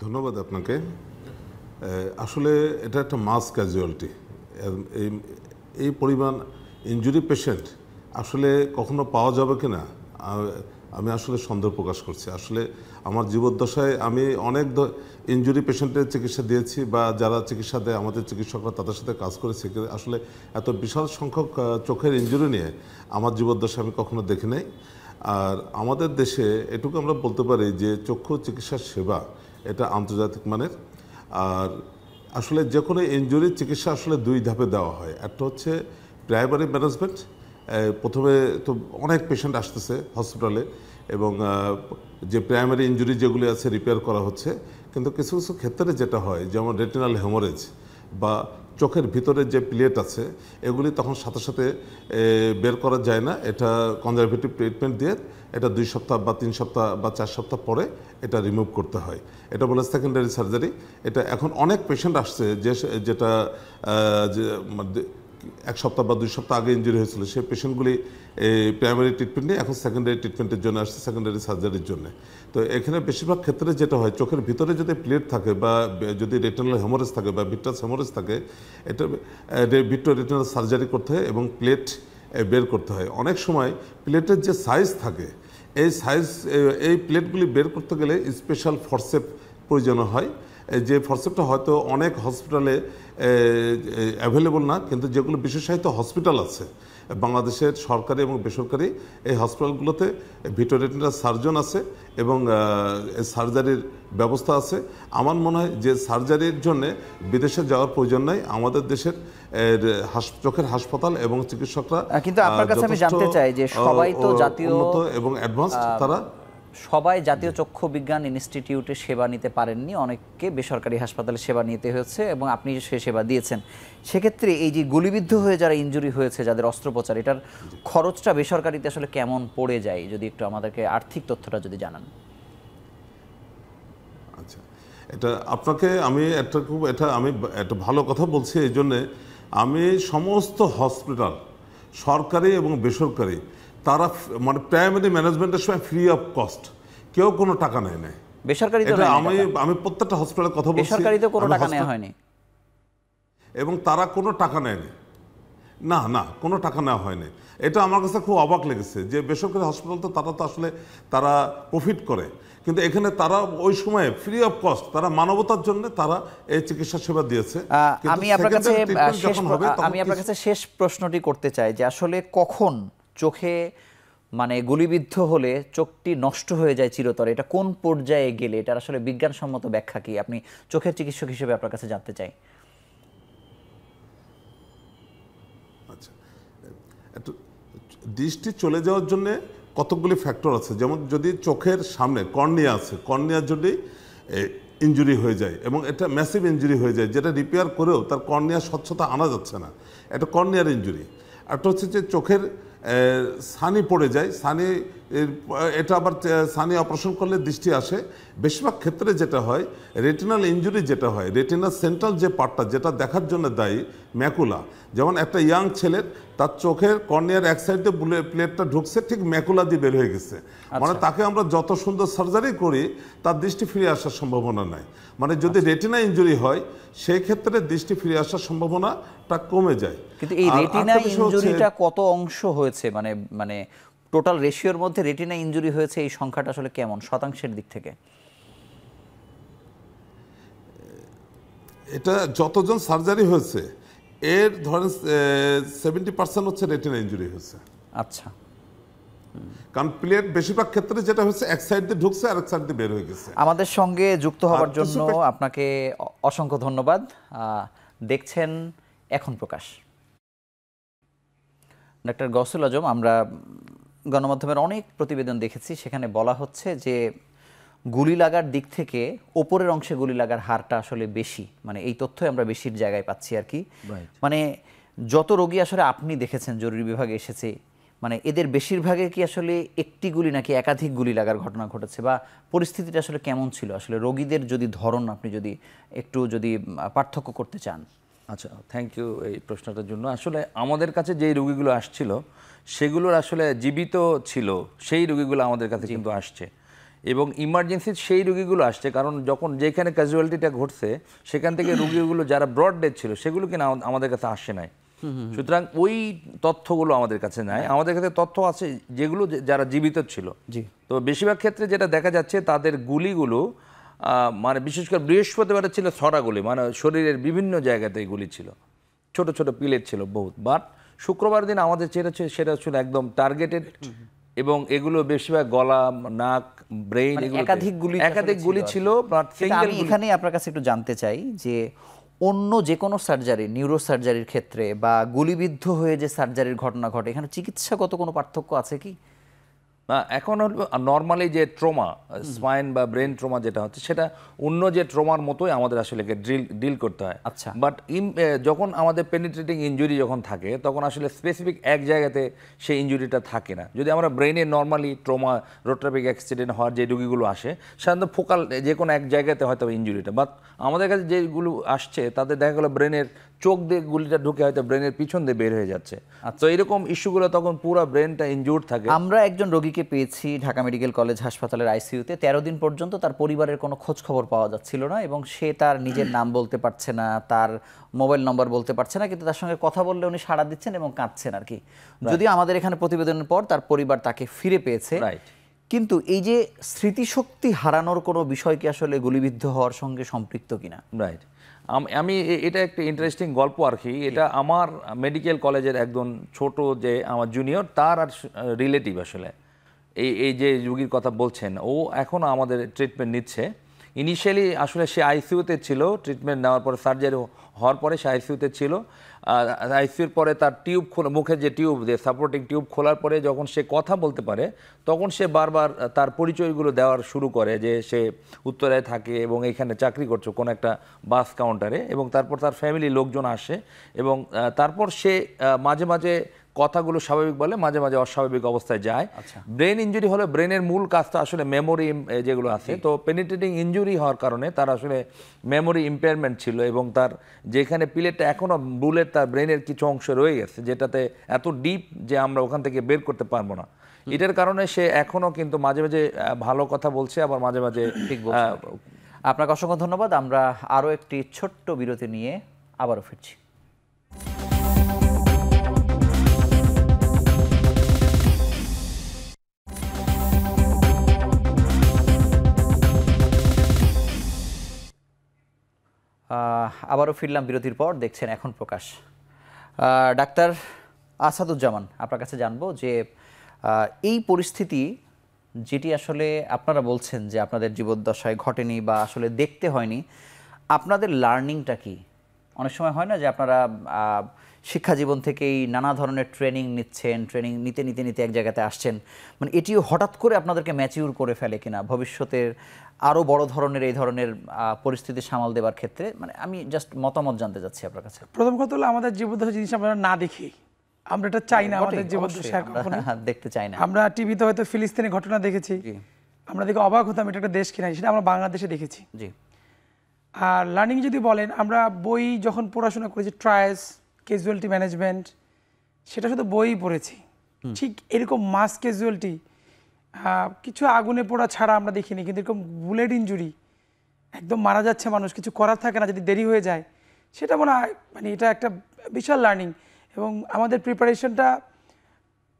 ধন্যবাদ আপনাকে। আসলে এটা একটা মাস ক্যাজুয়ালিটি। এই পরিমাণ ইনজুরি পেশেন্ট আসলে কখনো পাওয়া যাবে কিনা আমি আসলে সন্দেহ প্রকাশ করছি। আসলে আমার জীবদ্দশায় আমি অনেক ইনজুরি পেশেন্টের চিকিৎসা দিয়েছি, বা যারা চিকিৎসা দেয় আমাদের চিকিৎসকরা, তাদের সাথে কাজ করেছি। আসলে এত বিশাল সংখ্যক চোখের ইনজুরি নিয়ে আমার জীবদ্দশায় আমি কখনো দেখি নাই। আর আমাদের দেশে এটুকু আমরা বলতে পারি যে চক্ষু চিকিৎসার সেবা এটা আন্তর্জাতিক মানের। আর আসলে যে কোনো ইনজুরির চিকিৎসা আসলে 2 ধাপে দেওয়া হয়। একটা হচ্ছে প্রাইমারি ম্যানেজমেন্ট, প্রথমে তো অনেক পেশেন্ট আসতেছে হসপিটালে, এবং যে প্রাইমারি ইনজুরি যেগুলি আছে রিপেয়ার করা হচ্ছে। কিন্তু কিছু কিছু ক্ষেত্রে যেটা হয়, যেমন রেটিনাল হেমোরেজ বা চোখের ভিতরে যে প্লেট আছে এগুলি তখন সাথে সাথে বের করা যায় না, এটা কনজারভেটিভ ট্রিটমেন্ট দিয়ে এটা 2 সপ্তাহ বা 3 সপ্তাহ বা 4 সপ্তাহ পরে এটা রিমুভ করতে হয়। এটা বলে সেকেন্ডারি সার্জারি। এটা এখন অনেক পেশেন্ট আসছে যেটা যে 1 সপ্তাহ বা 2 সপ্তাহ আগে ইনজুরি হয়েছিল, সেই পেশেন্টগুলি প্রাইমারি ট্রিটমেন্ট নিয়ে এখন সেকেন্ডারি ট্রিটমেন্টের জন্য আসছে, সেকেন্ডারি সার্জারির জন্য। তো এখানে বেশিরভাগ ক্ষেত্রে যেটা হয়, চোখের ভিতরে যদি প্লেট থাকে বা যদি রেটিনাল হেমোরেজ থাকে বা ভিট্রাস হেমোরেজ থাকে, এটা ভিট্রো রেটিনাল সার্জারি করতে হয় এবং প্লেট বের করতে হয়। অনেক সময় প্লেটের যে সাইজ থাকে এই প্লেটগুলি বের করতে গেলে স্পেশাল ফরসেপ প্রয়োজন হয়, যে ফরসেপটা হয়তো অনেক হসপিটালে অ্যাভেলেবল না, কিন্তু যেগুলো বিশেষায়িত হসপিটাল আছে বাংলাদেশের সরকারি এবং বেসরকারি, এই হসপিটালগুলোতে ভিট্রো-রেটিনাল সার্জন আছে এবং সার্জারির ব্যবস্থা আছে। আমার মনে হয় যে সার্জারির জন্য বিদেশে যাওয়ার প্রয়োজন নাই, আমাদের দেশের চোখের হাসপাতাল এবং চিকিৎসকরা কিন্তু আপনার কাছে আমি জানতে চাই যে সবাই তো জাতীয় এবং অ্যাডভান্সড, তারা সবাই জাতীয় চক্ষু বিজ্ঞান ইনস্টিটিউটে সেবা নিতে পারেননি, অনেককে বেসরকারি হাসপাতালে সেবা নিতে হয়েছে এবং আপনি সে সেবা দিয়েছেন। সেক্ষেত্রে এই যে গুলিবিদ্ধ হয়ে যারা ইনজুরি হয়েছে, যাদের অস্ত্রোপচার, এটার খরচটা বেসরকারিতে আসলে কেমন পড়ে যায়, যদি একটু আমাদেরকে আর্থিক তথ্যটা যদি জানান। আচ্ছা, এটা আপনাকে আমি একটা ভালো কথা বলছি। এই জন্যে আমি সমস্ত হসপিটাল সরকারি এবং বেসরকারি তারা মানে প্রাইমারি ম্যানেজমেন্টের সময় ফ্রি অফ কস্ট, কেউ কোনো টাকা নেয় না। বেসরকারিতে আমি প্রত্যেকটা হসপিটালের কথা বলছি, বেসরকারিতে কোনো টাকা নেওয়া হয়নি এবং তারা কোনো টাকা নেয়নি, না কোনো টাকা নেওয়া হয়নি। এটা আমার কাছে খুব অবাক লেগেছে যে বেসরকারি হসপিটাল তো আসলে তারা প্রফিট করে, কিন্তু এখানে তারা ওই সময়ে ফ্রি অফ কস্ট, তারা মানবতার জন্য তারা এই চিকিৎসা সেবা দিয়েছে। আমি আপনার কাছে শেষ প্রশ্নটি করতে চাই যে আসলে কখন চোখে মানে গুলিবিদ্ধ হলে চোখটি নষ্ট হয়ে যায় চিরতরে, এটা কোন পর্যায়ে গেলে এটার আসলে বিজ্ঞানসম্মত ব্যাখ্যা কি, আপনি চোখের চিকিৎসক হিসেবে আপনার কাছে জানতে চাই। আচ্ছা, একটু দৃষ্টি চলে যাওয়ার জন্য কতগুলি ফ্যাক্টর আছে, যেমন যদি চোখের সামনে কর্নিয়া আছে, কর্নিয়ার জন্য ইনজুরি হয়ে যায় এবং এটা ম্যাসিভ ইনজুরি হয়ে যায়, যেটা রিপেয়ার করেও তার কর্নিয়ার স্বচ্ছতা আনা যাচ্ছে না, এটা কর্নিয়ার ইনজুরি। একটা হচ্ছে যে চোখের সানি পড়ে যায়, এটা আবার সানি অপারেশন করলে দৃষ্টি আসে। বেশিরভাগ ক্ষেত্রে যেটা হয় রেটিনাল ইনজুরি, যেটা হয় রেটিনাল সেন্ট্রাল যে পার্টটা যেটা দেখার জন্য দায়ী, ম্যাকুলা, যেমন একটা ইয়াং ছেলের তার চোখের কর্নিয়ার এক সাইডে প্লেটটা ঢুকছে, ঠিক ম্যাকুলা দিয়ে বের হয়ে গেছে, মানে তাকে আমরা যত সুন্দর সার্জারি করি তার দৃষ্টি ফিরে আসার সম্ভাবনা নাই। মানে যদি রেটিনা ইনজুরি হয় সেই ক্ষেত্রে দৃষ্টি ফিরে আসার সম্ভাবনাটা কমে যায়। কিন্তু এই রেটিনা ইনজুরিটা কত অংশ হয়েছে, মানে টোটাল রেশিওর মধ্যে রেটিনা ইনজুরি হয়েছে এই সংখ্যাটা আসলে কেমন শতাংশের দিক থেকে? এটা যতজন সার্জারি হয়েছে এর ধরেন 70% হচ্ছে রেটিনা ইনজুরি হয়েছে। আচ্ছা, কারণ প্লেট বেশিরভাগ ক্ষেত্রে যেটা হচ্ছে এক সাইড দিয়ে ঢুকছে আর এক সাইড দিয়ে বের হয়ে গেছে। আমাদের সঙ্গে যুক্ত হওয়ার জন্য আপনাকে অসংখ্য ধন্যবাদ। দেখছেন এখন প্রকাশ। ডাক্তার গৌসুল আজম, আমরা গণমাধ্যমের অনেক প্রতিবেদন দেখেছি, সেখানে বলা হচ্ছে যে গুলি লাগার দিক থেকে ওপরের অংশে গুলি লাগার হারটা আসলে বেশি, মানে এই তথ্যই আমরা বেশির জায়গায় পাচ্ছি আর কি। মানে যত রোগী আসলে আপনি দেখেছেন জরুরি বিভাগে এসেছে, মানে এদের বেশিরভাগের কি আসলে একটি গুলি নাকি একাধিক গুলি লাগার ঘটনা ঘটেছে, বা পরিস্থিতিটা আসলে কেমন ছিল? আসলে রোগীদের যদি ধরন আপনি একটু পার্থক্য করতে চান। আচ্ছা, থ্যাংক ইউ এই প্রশ্নটার জন্য। আসলে আমাদের কাছে যেই রোগীগুলো আসছিল সেগুলোর আসলে জীবিত ছিল সেই রোগীগুলো আমাদের কাছে কিন্তু আসছে, এবং ইমার্জেন্সি সেই রোগীগুলো আসছে, কারণ যখন যেখানে ক্যাজুয়ালিটিটা ঘটছে সেখান থেকে রোগীগুলো যারা ব্রড ডেথ ছিল সেগুলো কিনা আমাদের কাছে আসে নাই। সুতরাং ওই তথ্যগুলো আমাদের কাছে নাই। আমাদের কাছে তথ্য আছে যেগুলো যারা জীবিত ছিল। তো বেশিরভাগ ক্ষেত্রে যেটা দেখা যাচ্ছে তাদের গুলিগুলো মানে বিশেষ করে বৃহস্পতিবারে ছিল ছড়া গুলি, মানে শরীরের বিভিন্ন জায়গাতে গুলি ছিল, ছোট ছোট পিলেট ছিল বহুত। বাট শুক্রবার দিন আমাদের সেটা ছিল একদম টার্গেটেড, এবং এগুলো বেশিরভাগ গলা, নাক, ব্রেইন, একাধিক গুলি ছিল। আমি এখানেই আপনার কাছে একটু জানতে চাই যে অন্য যে কোনো সার্জারি, নিউরো সার্জারির ক্ষেত্রে বা গুলিবিদ্ধ হয়ে যে সার্জারির ঘটনা ঘটে, এখানে চিকিৎসাগত কোনো পার্থক্য আছে কি? এখন নর্মালি যে ট্রমা স্পাইন বা ব্রেন ট্রমা যেটা হচ্ছে সেটা অন্য যে ট্রমার মতোই আমাদের আসলে ডিল করতে হয়। আচ্ছা। বাট যখন আমাদের পেনিট্রেটিং ইনজুরি যখন থাকে তখন আসলে স্পেসিফিক এক জায়গাতে সেই ইনজুরিটা থাকে না। যদি আমরা ব্রেনে normally trauma road traffic accident হওয়ার যে রোগীগুলো আসে সাধারণত ফোকাল যে কোনো এক জায়গাতে হয়তো ইনজুরিটা, বাট আমাদের কাছে যেগুলো আসছে তাদের দেখা গেলো ব্রেনের চোখ দিয়ে গুলিটা ঢুকে হয়তো ব্রেনের পিছন দিয়ে বের হয়ে যাচ্ছে। তো এরকম ইস্যুগুলো তখন পুরো ব্রেনটা ইনজুর্ড থাকে। আমরা একজন রোগীকে পেয়েছি ঢাকা মেডিকেল কলেজ হাসপাতালের আইসিইউতে, 13 দিন পর্যন্ত তার পরিবারের কোনো খোঁজ খবর পাওয়া যাচ্ছিল না এবং সে তার নিজের নাম বলতে পারছে না, তার মোবাইল নম্বর বলতে পারছে না, কিন্তু তার সঙ্গে কথা বললে উনি সাড়া দিচ্ছেন এবং কাঁদছেন আর কি। যদিও আমাদের এখানে প্রতিবেদনের পর তার পরিবার তাকে ফিরে পেয়েছে, কিন্তু এই যে স্মৃতিশক্তি হারানোর কোনো বিষয় কি আসলে গুলিবিদ্ধ হওয়ার সঙ্গে সম্পৃক্ত কিনা? রাইট, আমি এটা একটা ইন্টারেস্টিং গল্প আর কি। এটা আমার মেডিকেল কলেজের একজন ছোট যে আমার জুনিয়র তার আর রিলেটিভ আসলে এই যে রোগীর কথা বলছেন ও এখনও আমাদের ট্রিটমেন্ট নিচ্ছে। ইনিশিয়ালি আসলে সে আইসিইউতে ছিল, ট্রিটমেন্ট নেওয়ার পরে সার্জারি হওয়ার পরে সে আইসিইউতে ছিল। আইসিইউর পরে তার টিউব খোলা, মুখের যে টিউব যে সাপোর্টিং টিউব খোলার পরে যখন সে কথা বলতে পারে তখন সে বারবার তার পরিচয়গুলো দেওয়ার শুরু করে যে সে উত্তরায় থাকে এবং এখানে চাকরি করছে কোনো একটা বাস কাউন্টারে, এবং তারপর তার ফ্যামিলির লোকজন আসে এবং তারপর সে মাঝে মাঝে কথাগুলো স্বাভাবিক বলে, মাঝে মাঝে অস্বাভাবিক অবস্থায় যায়। ব্রেন ইনজুরি হলে ব্রেনের মূল কাজটা আসলে মেমোরি যেগুলো আছে, তো পেনিট্রেটিং ইনজুরি হওয়ার কারণে তার আসলে মেমোরি ইম্পেয়ারমেন্ট ছিল এবং তার যেখানে প্লেটটা এখনও বুলেট তার ব্রেনের কিছু অংশ রয়ে গেছে যেটাতে এত ডিপ যে আমরা ওখান থেকে বের করতে পারবো না। এটার কারণে সে এখনও কিন্তু মাঝে মাঝে ভালো কথা বলছে, আবার মাঝে মাঝে ঠিক বলছে। আপনাকে অসংখ্য ধন্যবাদ। আমরা আরও একটি ছোট্ট বিরতি নিয়ে আবারও ফিরছি। আবারও ফিরলাম বিরতির পর। দেখছেন এখন প্রকাশ। ডাক্তার আসাদুজ্জামান, আপনার কাছে জানবো যে এই পরিস্থিতি যেটি আসলে আপনারা বলছেন যে আপনাদের জীবদ্দশায় ঘটেনি বা আসলে দেখতে হয়নি, আপনাদের লার্নিংটা কি? অনেক সময় হয় না যে আপনারা শিক্ষা জীবন থেকেই নানা ধরনের ট্রেনিং নিচ্ছেন, ট্রেনিং নিতে নিতে নিতে এক জায়গাতে আসছেন, মানে এটিও হঠাৎ করে আপনাদেরকে ম্যাচিউর করে ফেলে কিনা ভবিষ্যতের আরও বড় ধরনের এই ধরনের পরিস্থিতি সামাল দেওয়ার ক্ষেত্রে? মানে আমি জাস্ট মতামত জানতে চাচ্ছি আপনার কাছে। প্রথম কথা হলো আমাদের জীবদ্দশা জিনিস আমরা না দেখি, আমরা এটা চাই না আমাদের জীবদ্দশা দেখতে চাই না। আমরা টিভিতে হয়তো ফিলিস্তিনের ঘটনা দেখেছি, আমরা দেখে অবাক হতাম এটা একটা দেশ কিনা, সেটা আমরা বাংলাদেশে দেখেছি। জি। আর লার্নিং যদি বলেন, আমরা বই যখন পড়াশোনা করেছি ট্রায়ালস, ক্যাজুয়ালিটি ম্যানেজমেন্ট, সেটা শুধু বই পড়েছি। ঠিক এরকম মাস ক্যাজুয়ালিটি কিছু আগুনে পোড়া ছাড়া আমরা দেখিনি, কিন্তু এরকম বুলেট ইনজুরি একদম মারা যাচ্ছে মানুষ, কিছু করার থাকে না যদি দেরি হয়ে যায়, সেটা মনে হয় মানে এটা একটা বিশাল লার্নিং। এবং আমাদের প্রিপারেশনটা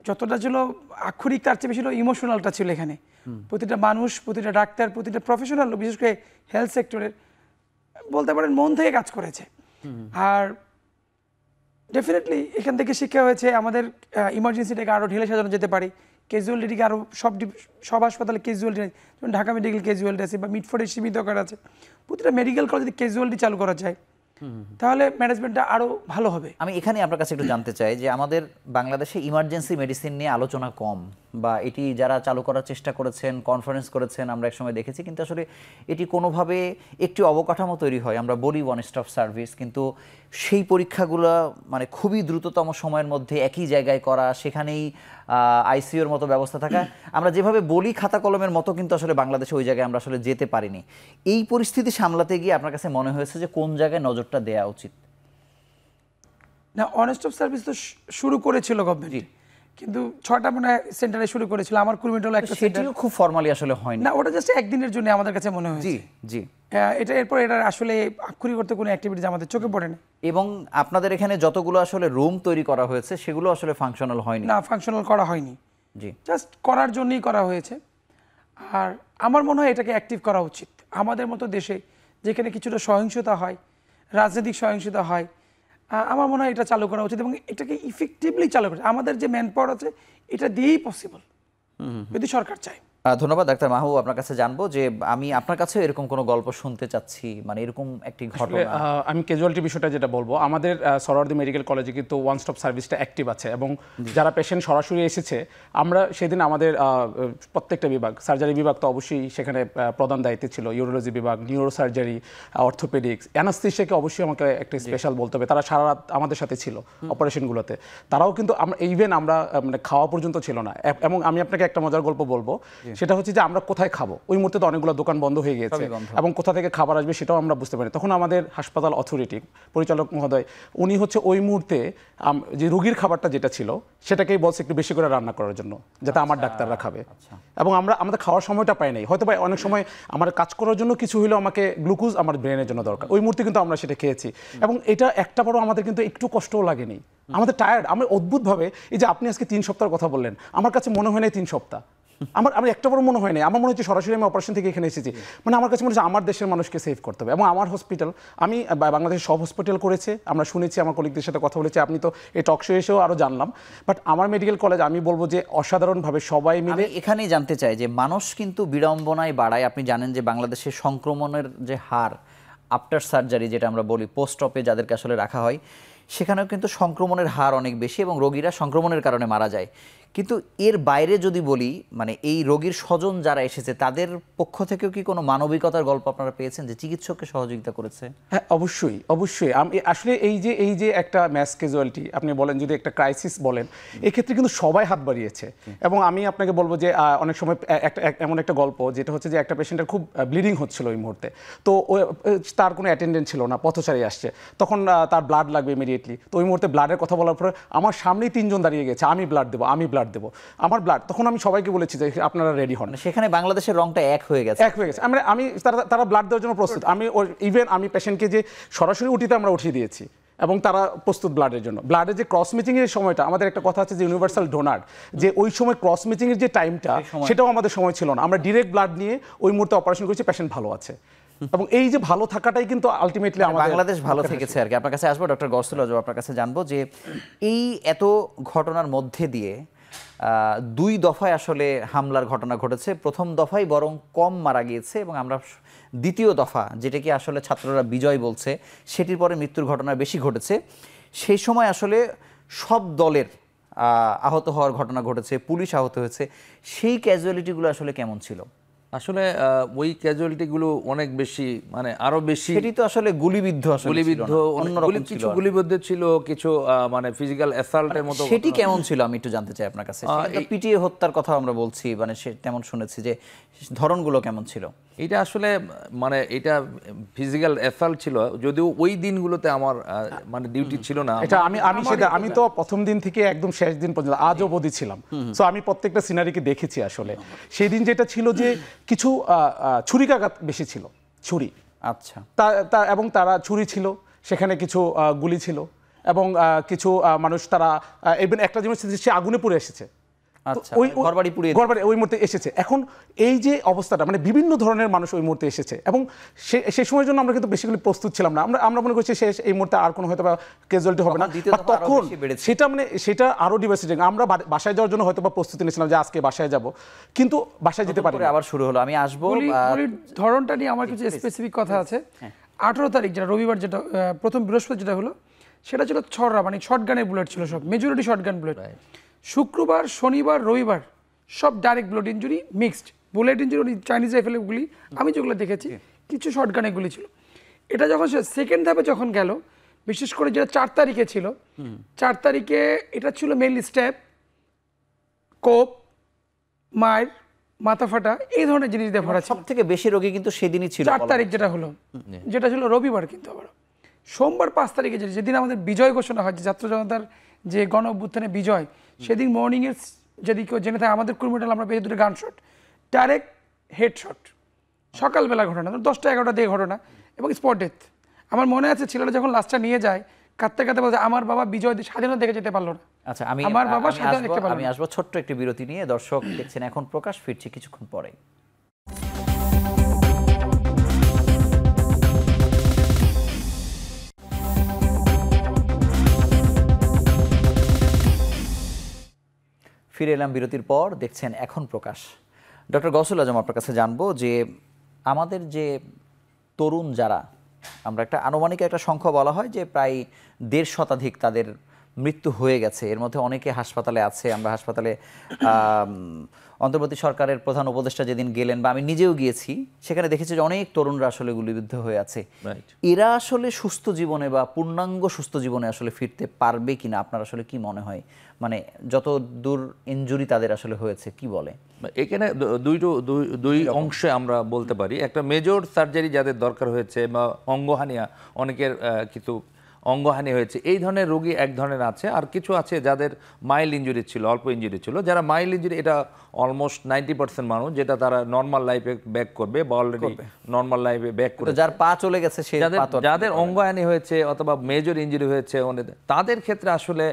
যতটা ছিল আক্ষরিক তার চেয়ে বেশি ইমোশনালটা ছিল এখানে। প্রতিটা মানুষ, প্রতিটা ডাক্তার, প্রতিটা প্রফেশনাল, বিশেষ করে হেলথ সেক্টরের বলতে পারেন মন থেকে কাজ করেছে। আর ডেফিনেটলি এখান থেকে শিক্ষা হয়েছে আমাদের ইমার্জেন্সিটাকে আরও ঢেলে সাজানো যেতে পারে, ক্যাজুয়ালিটিকে আরও সব হাসপাতালে ক্যাজুয়ালিটি, যেমন ঢাকা মেডিকেল ক্যাজুয়ালিটি আছে বা মিটফোর্ডের সীমিত আকার আছে, প্রতিটা মেডিকেল কলেজে যদি ক্যাজুয়ালিটি চালু করা যায় তাহলে ম্যানেজমেন্টটা আরও ভালো হবে। আমি এখানে আপনার কাছে একটু জানতে চাই যে আমাদের বাংলাদেশে ইমার্জেন্সি মেডিসিন নিয়ে আলোচনা কম, বা এটি যারা চালু করার চেষ্টা করেছেন, কনফারেন্স করেছেন, আমরা একসময় দেখেছি, কিন্তু আসলে এটি কোনোভাবে একটি অবকাঠামো তৈরি হয়, আমরা বলি ওয়ান স্টপ সার্ভিস, কিন্তু সেই পরীক্ষাগুলো মানে খুবই দ্রুততম সময়ের মধ্যে একই জায়গায় করা, সেখানেই আইসিইউর মতো ব্যবস্থা থাকা, আমরা যেভাবে বলি খাতা কলমের মতো, কিন্তু আসলে বাংলাদেশে ওই জায়গায় আমরা আসলে যেতে পারিনি। এই পরিস্থিতি সামলাতে গিয়ে আপনার কাছে মনে হয়েছে যে কোন জায়গায় নজরটা দেওয়া উচিত? না, ওয়ান স্টপ সার্ভিস তো শুরু করেছিল গভর্নমেন্ট, কিন্তু 6টা মনে হয় সেন্টারে শুরু করেছিল। আমার কুড়িমিটাল একটা সেটিও খুব ফর্মালি আসলে হয়নি না, ওটা জাস্ট একদিনের জন্য আমাদের কাছে মনে হয়েছে। জি জি। এটা এরপর এটা আসলে আক্ষরিক করতে কোনো অ্যাক্টিভিটিজ আমাদের চোখে পড়ে না। এবং আপনাদের এখানে যতগুলো আসলে রুম তৈরি করা হয়েছে সেগুলো আসলে ফাংশনাল হয়নি? না, ফাংশনাল করা হয়নি, জি, জাস্ট করার জন্যই করা হয়েছে। আর আমার মনে হয় এটাকে অ্যাক্টিভ করা উচিত আমাদের মতো দেশে, যেখানে কিছুটা সহিংসতা হয়, রাজনৈতিক সহিংসতা হয়। আমার মনে হয় এটা চালু করা উচিত এবং এটাকে ইফেক্টিভলি চালু করা। আমাদের যে ম্যান পাওয়ার আছে এটা দিয়েই পসিবল, যদি সরকার চায়। ধন্যবাদ ডাক্তার মাহবুব। আপনার কাছে জানবো যে আমি আপনার কাছেও এরকম কোনো গল্প শুনতে চাচ্ছি, মানে এরকম একটি ঘটনা। আমি ক্যাজুয়ালিটি বিষয়টা যেটা বলবো, আমাদের সরোয়ার্দী মেডিকেল কলেজে কিন্তু ওয়ান স্টপ সার্ভিসটা অ্যাক্টিভ আছে এবং যারা পেশেন্ট সরাসরি এসেছে, আমরা সেদিন আমাদের প্রত্যেকটা বিভাগ, সার্জারি বিভাগ তো অবশ্যই সেখানে প্রধান দায়িত্বে ছিল, ইউরোলজি বিভাগ, নিউরো সার্জারি, অর্থোপেডিক্স, অ্যানাস্থেসিয়াকে অবশ্যই আমাকে একটা স্পেশাল বলতে হবে, তারা সারা রাত আমাদের সাথে ছিল অপারেশনগুলোতে। তারাও কিন্তু আমরা মানে খাওয়া পর্যন্ত ছিল না। এবং আমি আপনাকে একটা মজার গল্প বলবো, সেটা হচ্ছে যে আমরা কোথায় খাবো, ওই মুহূর্তে তো অনেকগুলো দোকান বন্ধ হয়ে গিয়েছে এবং কোথা থেকে খাবার আসবে সেটাও আমরা বুঝতে পারি। তখন আমাদের হাসপাতাল অথরিটি পরিচালক মহোদয়, উনি হচ্ছে ওই মুহূর্তে যে রোগীর খাবারটা যেটা ছিল সেটাকেই বলছে একটু বেশি করে রান্না করার জন্য, যাতে আমার ডাক্তাররা খাবে। এবং আমাদের খাওয়ার সময়টা পাই নাই, হয়তো অনেক সময় আমার কাজ করার জন্য কিছু হলেও আমাকে গ্লুকোজ আমার ব্রেনের জন্য দরকার, ওই মুহূর্তে কিন্তু আমরা সেটা খেয়েছি। এবং এটা একটা বড় আমাদের কিন্তু একটু কষ্টও লাগেনি, আমাদের টায়ার্ড। আমরা অদ্ভুতভাবে, এই যে আপনি আজকে 3 সপ্তাহের কথা বললেন, আমার কাছে মনে হয় না 3 সপ্তাহ, আমার একটা বড় মনে হয় না, আমার মনে হচ্ছে সরাসরি আমি অপারেশন থেকে এখানে এসেছি। মানে আমার কাছে মনে হচ্ছে আমার দেশের মানুষকে সেভ করতে হবে। এবং আমার হসপিটাল, আমি বাংলাদেশের সব হসপিটাল করেছে, আমরা শুনেছি, আমার কলিগদের সাথে কথা বলেছি, আপনি তো এই টক শো এসেও আরও জানলাম। বাট আমার মেডিকেল কলেজ, আমি বলবো যে অসাধারণভাবে সবাই মিলে। এখানেই জানতে চাই যে মানুষ কিন্তু বিড়ম্বনায় বাড়ায়। আপনি জানেন যে বাংলাদেশে সংক্রমণের যে হার আফটার সার্জারি, যেটা আমরা বলি পোস্ট অপে যাদেরকে আসলে রাখা হয়, সেখানেও কিন্তু সংক্রমণের হার অনেক বেশি এবং রোগীরা সংক্রমণের কারণে মারা যায়। কিন্তু এর বাইরে যদি বলি, মানে এই রোগীর স্বজন যারা এসেছে তাদের পক্ষ থেকেও কি কোনো মানবিকতার গল্প আপনারা পেয়েছেন যে চিকিৎসককে সহযোগিতা করেছে? হ্যাঁ, অবশ্যই অবশ্যই। আমি আসলে এই যে একটা ম্যাস ক্যাজুয়ালিটি আপনি বলেন, যদি একটা ক্রাইসিস বলেন, এক্ষেত্রে কিন্তু সবাই হাত বাড়িয়েছে। এবং আমি আপনাকে বলবো যে অনেক সময় এমন একটা গল্প, যেটা হচ্ছে যে একটা পেশেন্টের খুব ব্লিডিং হচ্ছিল ওই মুহূর্তে, তো তার কোনো অ্যাটেন্ডেন্ট ছিল না, পথচারী আসছে, তখন তার ব্লাড লাগবে ইমিডিয়েটলি। তো ওই মুহূর্তে ব্লাডের কথা বলার পরে আমার সামনেই 3 জন দাঁড়িয়ে গেছে, আমি ব্লাড দেবো, আমার ব্লাড। তখন আমি সবাইকে বলেছি যে আপনারা রেডি হন। সেখানে বাংলাদেশের রংটা এক হয়ে গেছে। আমি তারা ব্লাড দেওয়ার জন্য প্রস্তুত। আমি পেশেন্টকে যে সরাসরি উঠিতে আমরা উঠিয়ে দিয়েছি এবং তারা প্রস্তুত ব্লাডের জন্য। ব্লাডের যে ক্রস ম্যাচিং এর সময়টা, আমাদের একটা কথা আছে যে ইউনিভার্সাল ডোনার, যে ওই সময় ক্রস ম্যাচিং এর যে টাইমটা, সেটাও আমাদের সময় ছিল না। আমরা ডিরেক্ট ব্লাড নিয়ে ওই মুহূর্তে অপারেশন করেছি, পেশেন্ট ভালো আছে। এবং এই যে ভালো থাকাটাই কিন্তু আলটিমেটলি আমাদের বাংলাদেশ ভালো থেকেছে আর কি। আপনার কাছে আসবো ডক্টর গৌসুল আজম, আপনার কাছে জানবো যে এই এত ঘটনার মধ্যে দিয়ে 2 দফায় আসলে হামলার ঘটনা ঘটেছে। প্রথম দফায় বরং কম মারা গিয়েছে এবং আমরা দ্বিতীয় দফা, যেটাকে আসলে ছাত্ররা বিজয় বলছে, সেটির পরে মৃত্যুর ঘটনা বেশি ঘটেছে। সেই সময় আসলে সব দলের আহত হওয়ার ঘটনা ঘটেছে, পুলিশ আহত হয়েছে। সেই ক্যাজুয়ালিটিগুলো আসলে কেমন ছিল? আসলে ওই ক্যাজুয়ালিটিগুলো অনেক বেশি, মানে আরো বেশি। সেটি তো আসলে গুলিবিদ্ধ কিছু গুলিবিদ্ধ ছিল, কিছু মানে ফিজিক্যাল অ্যাসাল্টের মতো। সেটি কেমন ছিল আমি একটু জানতে চাই আপনার কাছে। পিটিএ হত্যার কথা আমরা বলছি, মানে সে তেমন শুনেছি, যে ধরনগুলো কেমন ছিল? এটা আসলে মানে এটা ফিজিক্যাল অ্যাসাল্ট ছিল, যদিও ওই দিনগুলোতে আমার মানে ডিউটি ছিল না। এটা আমি তো প্রথম দিন থেকে একদম শেষ দিন পর্যন্ত আজ অবধি ছিলাম। সো আমি প্রত্যেকটা সিনারিকে দেখেছি। আসলে সেই দিন যেটা ছিল যে কিছু ছুরিকাঘাত বেশি ছিল, ছুরি। আচ্ছা। এবং তারা ছুরি ছিল, সেখানে কিছু গুলি ছিল এবং কিছু মানুষ, তারা একটা জিনিস সে আগুনে পুড়ে এসেছে, ওই মুহূর্তে এসেছে। এখন এই যে অবস্থাটা, মানে বিভিন্ন ধরনের মানুষ ওই মুহূর্তে এসেছে এবং সেই সময়ের জন্য আমরা কিন্তু বেসিক্যালি প্রস্তুত ছিলাম না। আমরা মনে করছি শেষ, এই মুহূর্তে আর কোনো হয়তো বা ক্যাজুয়ালিটি হবে না। তখন সেটা আরো ডিভাইসিটিং। আমরা বাসায় যাওয়ার জন্য হয়তো বা প্রস্তুতি নিয়েছিলাম যে আজকে বাসায় যাব, কিন্তু বাসায় যেতে পারি। আবার শুরু হলো। আমি আসবো ধরনটা নিয়ে আমার কিছু স্পেসিফিক কথা আছে। 18 তারিখ যেটা রবিবার, যেটা প্রথম বৃহস্পতি যেটা হলো, সেটা ছিল ছড়া, মানে শর্টগানের বুলেট ছিল, সব মেজরিটি শর্টগান বুলেট। শুক্রবার, শনিবার, রবিবার সব direct bullet injury, mixed bullet injury, Chinese রাইফেলের গুলি, আমি যেগুলো দেখেছি কিছু শর্টগানের গুলি ছিল। এটা যখন সেকেন্ড ধাপে যখন গেল, বিশেষ করে যেটা 4 তারিখে ছিল, 4 তারিখে এটা ছিল মেইনলি স্ট্যাপ, কোপ, মায়ের, মাথা ফাটা, এই ধরনের জিনিস দিয়ে ভরা। সব থেকে বেশি রোগী কিন্তু সেদিনই ছিল 4 তারিখ যেটা হলো, যেটা ছিল রবিবার। কিন্তু আবার সোমবার 5 তারিখে যেদিন আমাদের বিজয় ঘোষণা হয়, যে ছাত্র জনতার যে গণ অভ্যুত্থানে বিজয়, সেদিন মর্নিংয়ের যদি কেউ জেনে থাকে, আমাদের কর্মীটাল আমরা পেয়েছি 2 গান শট, ডাইরেক্ট হেডশট, সকালবেলা ঘটনা, 10টা 11টা দিয়ে ঘটনা এবং স্পট ডেথ। আমার মনে আছে ছেলেটা যখন লাশটা নিয়ে যায়, কাঁদতে কাঁদতে বলছে, আমার বাবা বিজয় স্বাধীনতা দেখে যেতে পারলো না। আচ্ছা, আমার বাবা স্বাধীনতা দেখতে পারলো না। আমি আসবো ছোট্ট একটি বিরতি নিয়ে। দর্শক দেখছেন এখন প্রকাশ, ফিরছি কিছুক্ষণ পরে। ফিরে এলাম বিরতির পর, দেখছেন এখন প্রকাশ। ডক্টর গৌসুল আজম, আপনার কাছে জানবো যে আমাদের যে তরুণ যারা, আমরা একটা আনুমানিক একটা সংখ্যা বলা হয় যে প্রায় 1.5 শতাধিক তাদের মৃত্যু হয়ে গেছে, এর মধ্যে অনেকে হাসপাতালে আছে। আমরা হাসপাতালে অন্তর্বর্তী সরকারের প্রধান উপদেষ্টা যেদিন গেলেন বা আমি নিজেও গিয়েছি, সেখানে দেখেছি যে অনেক তরুণরা আসলে গুলিবিদ্ধ হয়ে আছে। এরা আসলে সুস্থ জীবনে বা পূর্ণাঙ্গ সুস্থ জীবনে আসলে ফিরতে পারবে কিনা আপনার আসলে কি মনে হয়? মানে যত দূর ইনজুরি তাদের আসলে হয়েছে, কি বলে? এখানে দুই অংশে আমরা বলতে পারি। একটা মেজর সার্জারি যাদের দরকার হয়েছে বা অঙ্গহানিয়া, অনেকের কিছু অঙ্গহানি হয়েছে, এই ধরনের রোগী এক ধরনের আছে। আর কিছু আছে যাদের মাইল্ড ইনজুরি ছিল, অল্প ইনজুরি ছিল। যারা মাইল্ড ইনজুরি, এটা অলমোস্ট 90% মানুষ, যেটা তারা নর্মাল লাইফে ব্যাক করবে বা অলরেডি নর্মাল লাইফে ব্যাক করবে। যার পা চলে গেছে, যাদের অঙ্গহানি হয়েছে অথবা মেজর ইনজুরি হয়েছে, তাদের ক্ষেত্রে আসলে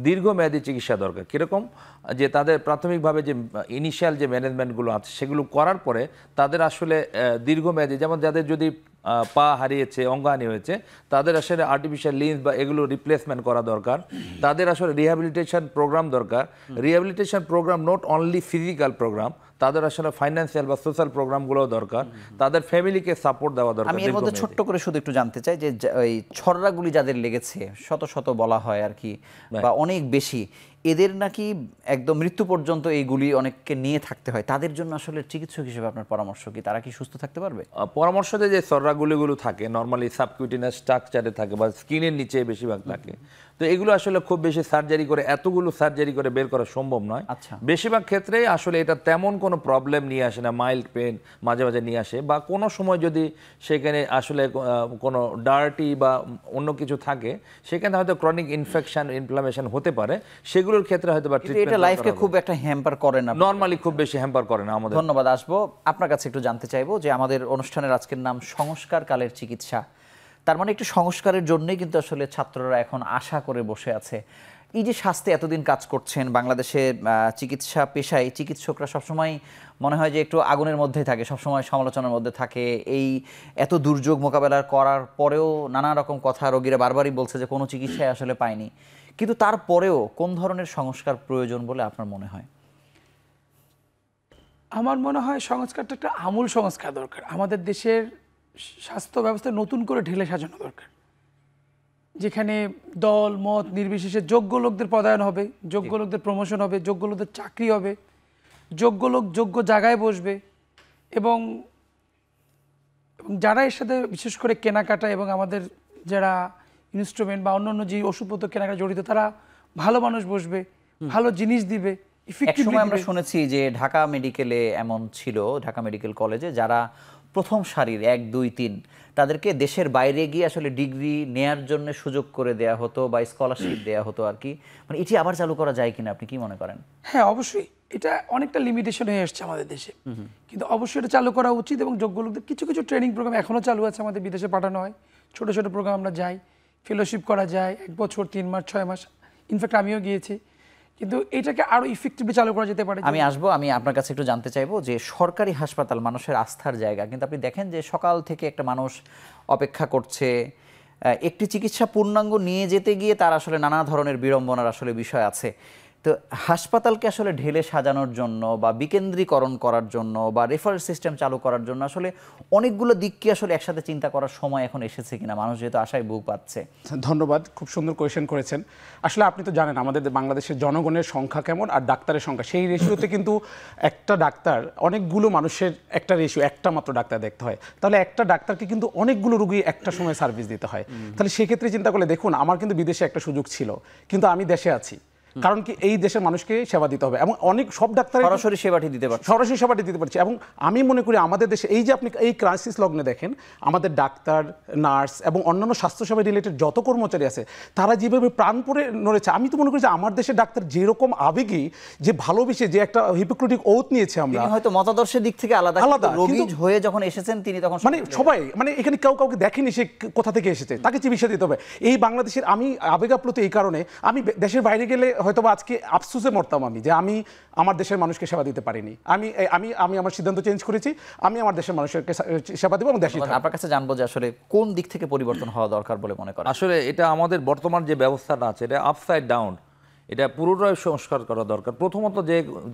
দীর্ঘমেয়াদী চিকিৎসা দরকার। কীরকম? যে তাদের প্রাথমিকভাবে যে ইনিশিয়াল যে ম্যানেজমেন্টগুলো আছে সেগুলো করার পরে তাদের আসলে দীর্ঘমেয়াদী, যেমন যাদের যদি পা হারিয়েছে, অঙ্গহানি হয়েছে, তাদের আসলে আর্টিফিশিয়াল লিম্স বা এগুলো রিপ্লেসমেন্ট করা দরকার। তাদের আসলে রিহ্যাবিলিটেশন প্রোগ্রাম দরকার। Rehabilitation programme not only physical programme, তাদের আসলে ফাইন্যান্সিয়াল বা সোশ্যাল প্রোগ্রামগুলোও দরকার। তাদের ফ্যামিলিকে সাপোর্ট দেওয়া দরকার। আমি এর মধ্যে ছোট্ট করে শুধু একটু জানতে চাই যে ওই ছড়রাগুলি যাদের লেগেছে, শত শত বলা হয় আর কি, বা অনেক বেশি, এদের নাকি একদম মৃত্যু পর্যন্ত এইগুলি অনেককে নিয়ে থাকতে হয়। তাদের জন্য আসলে চিকিৎসক হিসেবে আপনার পরামর্শ কি? তারা কি সুস্থ থাকতে পারবে? পরামর্শ দেয় যে ছড়রাগুলিগুলো থাকে নর্মালি সাবকিউটিনাস স্ট্রাকচারে থাকে বা স্কিনের নিচে বেশিরভাগ থাকে। তো এগুলো আসলে খুব বেশি সার্জারি করে, এতগুলো সার্জারি করে বের করা সম্ভব নয়। বেশিরভাগ ক্ষেত্রেই আসলে এটা তেমন কোনো প্রবলেম নিয়ে আসে না। মাইল্ড পেন মাঝে মাঝে নিয়ে আসে, বা কোনো সময় যদি সেখানে আসলে কোনো ডার্টি বা অন্য কিছু থাকে, সেখানে হয়তো ক্রনিক ইনফেকশন, ইনফ্লামেশন হতে পারে। সেগুলোর ক্ষেত্রে হয়তো বা ট্রিটমেন্ট, এটা লাইফকে খুব একটা হ্যাম্পার করে না, নরমালি খুব বেশি হ্যাম্পার করে না আমাদের। ধন্যবাদ। আসবো আপনার কাছে একটু জানতে চাইবো যে আমাদের অনুষ্ঠানের আজকের নাম সংস্কারকালের চিকিৎসা। তার মানে একটু সংস্কারের জন্যই কিন্তু আসলে ছাত্ররা এখন আশা করে বসে আছে। এই যে স্বাস্থ্যে এতদিন কাজ করছেন, বাংলাদেশে চিকিৎসা পেশায় চিকিৎসকরা সবসময় মনে হয় যে একটু আগুনের মধ্যেই থাকে, সবসময় সমালোচনার মধ্যে থাকে। এই এত দুর্যোগ মোকাবেলা করার পরেও নানা রকম কথা রোগীরা বারবারই বলছে যে কোনো চিকিৎসায় আসলে পায়নি। কিন্তু তারপরেও কোন ধরনের সংস্কার প্রয়োজন বলে আপনার মনে হয়? আমার মনে হয় সংস্কারটা একটা আমূল সংস্কার দরকার। আমাদের দেশের স্বাস্থ্য ব্যবস্থা নতুন করে ঢেলে সাজানো দরকার, যেখানে দল মত নির্বিশেষে যোগ্য লোকদের পদায়ন হবে, যোগ্য লোকদের প্রমোশন হবে, যোগ্য লোকদের চাকরি হবে, যোগ্য লোক যোগ্য জায়গায় বসবে, এবং যারা এর সাথে বিশেষ করে কেনাকাটা এবং আমাদের যারা ইনস্ট্রুমেন্ট বা অন্যান্য যে ওষুধপত্র কেনাকাটা জড়িত, তারা ভালো মানুষ বসবে, ভালো জিনিস দিবে। একসময় আমরা শুনেছি যে ঢাকা মেডিকেলে এমন ছিল, ঢাকা মেডিকেল কলেজে যারা প্রথম সারির 1, 2, 3 তাদেরকে দেশের বাইরে গিয়ে আসলে ডিগ্রি নেয়ার জন্য সুযোগ করে দেয়া হতো বা স্কলারশিপ দেয়া হতো আর কি। মানে এটি আবার চালু করা যায় কিনা, আপনি কি মনে করেন? হ্যাঁ, অবশ্যই। এটা অনেকটা লিমিটেশন হয়ে আসছে আমাদের দেশে, কিন্তু অবশ্যই এটা চালু করা উচিত। এবং যোগ্য লোকদের কিছু কিছু ট্রেনিং প্রোগ্রাম এখনও চালু আছে, আমাদের বিদেশে পাঠানো হয়। ছোট ছোট প্রোগ্রাম আমরা যাই, ফেলোশিপ করা যায় 1 বছর, 3 মাস, 6 মাস। ইনফ্যাক্ট আমিও গিয়েছি। কিন্তু এটাকে আরো ইফেক্টিভলি চালু করা যেতে পারে। আমি আপনার কাছে একটু জানতে চাইবো যে সরকারি হাসপাতাল মানুষের আস্থার জায়গা, কিন্তু আপনি দেখেন যে সকাল থেকে একটা মানুষ অপেক্ষা করছে, একটি চিকিৎসা পূর্ণাঙ্গ নিয়ে যেতে গিয়ে তার আসলে নানা ধরনের বিড়ম্বনার আসলে বিষয় আছে। তো হাসপাতালকে আসলে ঢেলে সাজানোর জন্য বা বিকেন্দ্রীকরণ করার জন্য বা রেফারেল সিস্টেম চালু করার জন্য আসলে অনেকগুলো দিককে আসলে একসাথে চিন্তা করার সময় এখন এসেছে কিনা, মানুষ যেহেতু আশায় বুক পাচ্ছে। ধন্যবাদ, খুব সুন্দর কোয়েশ্চেন করেছেন। আসলে আপনি তো জানেন আমাদের বাংলাদেশের জনগণের সংখ্যা কেমন আর ডাক্তারের সংখ্যা, সেই রেশিওতে কিন্তু একটা ডাক্তার অনেকগুলো মানুষের একটা রেশিও, একটা মাত্র ডাক্তার দেখতে হয়। তাহলে একটা ডাক্তারকে কিন্তু অনেকগুলো রোগী একটা সময় সার্ভিস দিতে হয়। তাহলে সেক্ষেত্রে চিন্তা করলে দেখুন, আমার কিন্তু বিদেশে একটা সুযোগ ছিল, কিন্তু আমি দেশে আছি, কারণ কি এই দেশের মানুষকে সেবা দিতে হবে এবং অনেক সব ডাক্তার সরাসরি সেবাটি দিতে পারছে। এবং আমি মনে করি আমাদের দেশে এই যে আপনি এই ক্রাইসিস লগ্নে দেখেন, আমাদের ডাক্তার, নার্স এবং অন্যান্য স্বাস্থ্যসেবা রিলেটেড যত কর্মচারী আছে তারা যেভাবে প্রাণপণে নড়েছে, আমি তো মনে করি যে আমার দেশের ডাক্তার যেরকম আবেগী, যে ভালোবেসে, যে একটা হিপোক্রেটিক ওথ নিয়েছে, আমরা হয়তো মতাদর্শের দিক থেকে আলাদা, রোগী হয়ে যখন এসেছেন তিনি তখন মানে সবাই, মানে এখানে কাউকে দেখেনি সে কোথা থেকে এসেছে, তাকে চিকিৎসা দিতে হবে। এই বাংলাদেশের আমি আবেগাপ্লুত এই কারণে, আমি দেশের বাইরে গেলে হয়তো আজকে আফসোসে মরতাম আমি যে আমি আমার দেশের মানুষকে সেবা দিতে পারিনি। আমি আমার সিদ্ধান্ত চেঞ্জ করেছি, আমি আমার দেশের মানুষকে সেবা দেব এবং দেশে। আপনার কাছে জানবো যে আসলে কোন দিক থেকে পরিবর্তন হওয়া দরকার বলে মনে করেন? আসলে এটা আমাদের বর্তমান যে ব্যবস্থাটা আছে, এটা আপসাইড ডাউন। এটা পুরোটাই সংস্কার করা দরকার। প্রথমত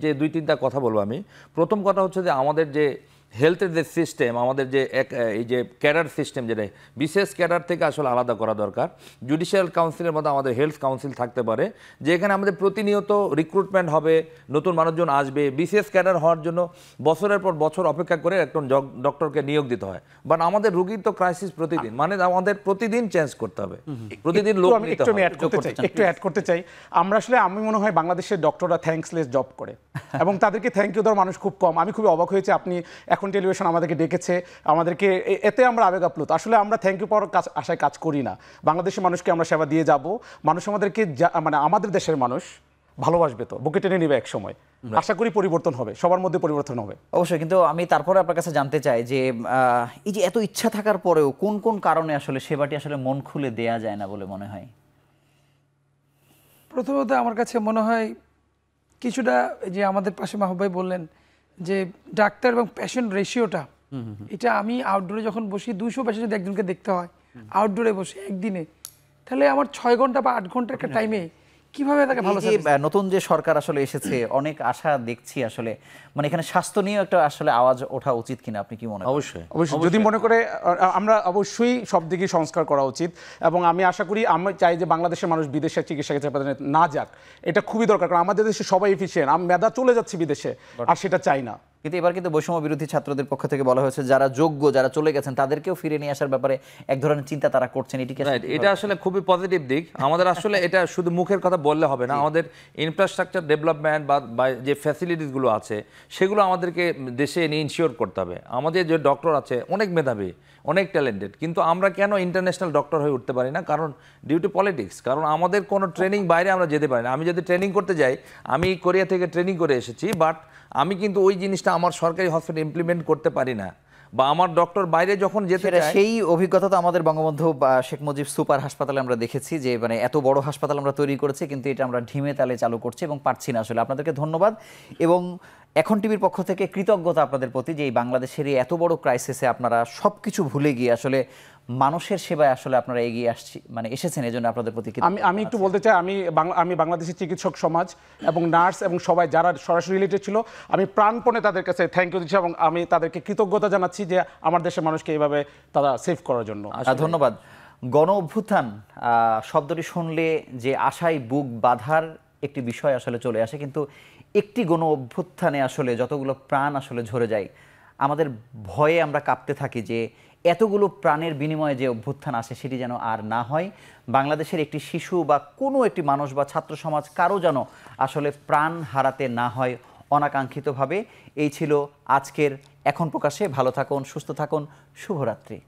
যে 2-3টা কথা বলবো আমি। প্রথম কথা হচ্ছে যে আমাদের যে হেলথের যে সিস্টেম, আমাদের যে এই যে ক্যাডার সিস্টেম, যেটা বিশেষ ক্যাডার থেকে আসলে আলাদা করা দরকার। জুডিশিয়াল কাউন্সিলের মধ্যে আমাদের হেলথ কাউন্সিল থাকতে পারে, যেখানে আমাদের প্রতিনিয়ত রিক্রুটমেন্ট হবে, নতুন মানুষজন আসবে। বিশেষ ক্যাডার হওয়ার জন্য বছরের পর বছর অপেক্ষা করে একজন ডক্টরকে নিয়োগ দিতে হয়, বাট আমাদের রোগীর তো ক্রাইসিস প্রতিদিন, মানে আমাদের প্রতিদিন চেঞ্জ করতে হবে, প্রতিদিন লোক নিতে হবে। একটু অ্যাড করতে চাই। আমরা আসলে, আমি মনে হয় বাংলাদেশের ডক্টররা থ্যাঙ্কসলেস জব করে এবং তাদেরকে থ্যাংক ইউ দেওয়ার মানুষ খুব কম। আমি খুবই অবাক হয়েছি, আপনি এখন টেলিভিশন আমাদেরকে ডেকেছে, আমাদেরকে এতে আমরা আবেগ আপ্লুত। আসলে আমরা থ্যাংক ইউ পাওয়ার আশায় কাজ করি না। বাংলাদেশের মানুষকে আমরা সেবা দিয়ে যাব, মানুষ আমাদেরকে মানে আমাদের দেশের মানুষ ভালোবাসবে, তো বুকে টেনে নেবে এক সময়। আশা করি পরিবর্তন হবে, সবার মধ্যে পরিবর্তন হবে অবশ্যই। কিন্তু আমি তারপরে আপনার কাছে জানতে চাই যে এই যে এত ইচ্ছা থাকার পরেও কোন কোন কারণে আসলে সেবাটি আসলে মন খুলে দেয়া যায় না বলে মনে হয়? প্রথমত আমার কাছে মনে হয় কিছুটা, যে আমাদের পাশে মাহবুব ভাই বললেন যে ডাক্তার এবং পেশেন্ট রেশিওটা, এটা আমি আউটডোরে যখন বসি 200 পেশেন্ট যদি একজনকে দেখতে হয় আউটডোরে বসে একদিনে, তাহলে আমার 6 ঘন্টা বা 8 ঘন্টার একটা টাইমে কিভাবে তাকে ভালো নতুন যে সরকার আসলে এসেছে, অনেক আশা দেখছি আসলে, মানে এখানে স্বাস্থ্য নিয়ে একটা আসলে আওয়াজ ওঠা উচিত কিনা, আপনি কি মনে করেন? অবশ্যই যদি মনে করে আমরা অবশ্যই সব দিকে সংস্কার করা উচিত, এবং আমি আশা করি, আমি চাই যে বাংলাদেশের মানুষ বিদেশে চিকিৎসা না যাক, এটা খুবই দরকার, কারণ আমাদের দেশে সবাই এফিশিয়েন্ট, মেধা চলে যাচ্ছে বিদেশে, আর সেটা চাই না। কিন্তু এবার কিন্তু বৈষম্য বিরোধী ছাত্রদের পক্ষ থেকে বলা হয়েছে যারা যোগ্য, যারা চলে গেছেন তাদেরকেও ফিরে নিয়ে আসার ব্যাপারে এক ধরনের চিন্তা তারা করছেন। এটা আসলে খুবই পজিটিভ দিক। আমাদের আসলে এটা শুধু মুখের কথা বললে হবে না, আমাদের ইনফ্রাস্ট্রাকচার ডেভেলপমেন্ট বা যে ফ্যাসিলিটিসগুলো আছে সেগুলো আমাদেরকে দেশে নিয়ে ইনশিওর করতে হবে। আমাদের যে ডক্টর আছে অনেক মেধাবী, অনেক ট্যালেন্টেড, কিন্তু আমরা কেন ইন্টারন্যাশনাল ডক্টর হয়ে উঠতে পারি না? কারণ ডিউ টু পলিটিক্স, কারণ আমাদের কোনো ট্রেনিং বাইরে আমরা যেতে পারি না। আমি যদি ট্রেনিং করতে যাই, আমি কোরিয়া থেকে ট্রেনিং করে এসেছি, বাট আমি কিন্তু ওই জিনিসটা আমার সরকারি হসপিটালে ইমপ্লিমেন্ট করতে পারি না, বা আমার ডক্টর বাইরে যখন যেতে চায়। সেই অভিজ্ঞতা তো আমাদের বঙ্গবন্ধু শেখ মুজিব সুপার হাসপাতালে আমরা দেখেছি, যে মানে এত বড় হাসপাতাল আমরা তৈরি করেছি, কিন্তু এটা আমরা ঢিমে তালে চালু করছি এবং পারছি না। আসলে আপনাদেরকে ধন্যবাদ, এবং এখন টিভির পক্ষ থেকে কৃতজ্ঞতা আপনাদের প্রতি, যে এই বাংলাদেশের এত বড় ক্রাইসিসে আপনারা সবকিছু ভুলে গিয়ে আসলে মানুষের সেবায় আসলে আপনারা এগিয়ে এসেছেন। এই জন্য আপনাদের প্রতি আমি একটু বলতে চাই, আমি বাংলাদেশের চিকিৎসক সমাজ এবং নার্স এবং সবাই যারা সরাসরি রিলেটেড ছিল, আমি প্রাণপণে তাদের কাছে থ্যাংক ইউ দিচ্ছি, এবং আমি তাদেরকে কৃতজ্ঞতা জানাচ্ছি যে আমার দেশের মানুষকে এইভাবে তারা সেভ করার জন্য। ধন্যবাদ। গণ অভ্যুত্থান শব্দটি শুনলে যে আশায় বুক বাঁধার একটি বিষয় আসলে চলে আসে, কিন্তু একটি গণ অভ্যুত্থানে আসলে যতগুলো প্রাণ আসলে ঝরে যায়, আমাদের ভয়ে আমরা কাঁপতে থাকি যে এতগুলো প্রাণের বিনিময়ে যে অভ্যুত্থান আসে সেটি যেন আর না হয়। বাংলাদেশের একটি শিশু বা কোনো একটি মানুষ বা ছাত্র সমাজ কারো যেন আসলে প্রাণ হারাতে না হয় অনাকাঙ্ক্ষিতভাবে। এই ছিল আজকের এখন প্রকাশে। ভালো থাকুন, সুস্থ থাকুন, শুভরাত্রি।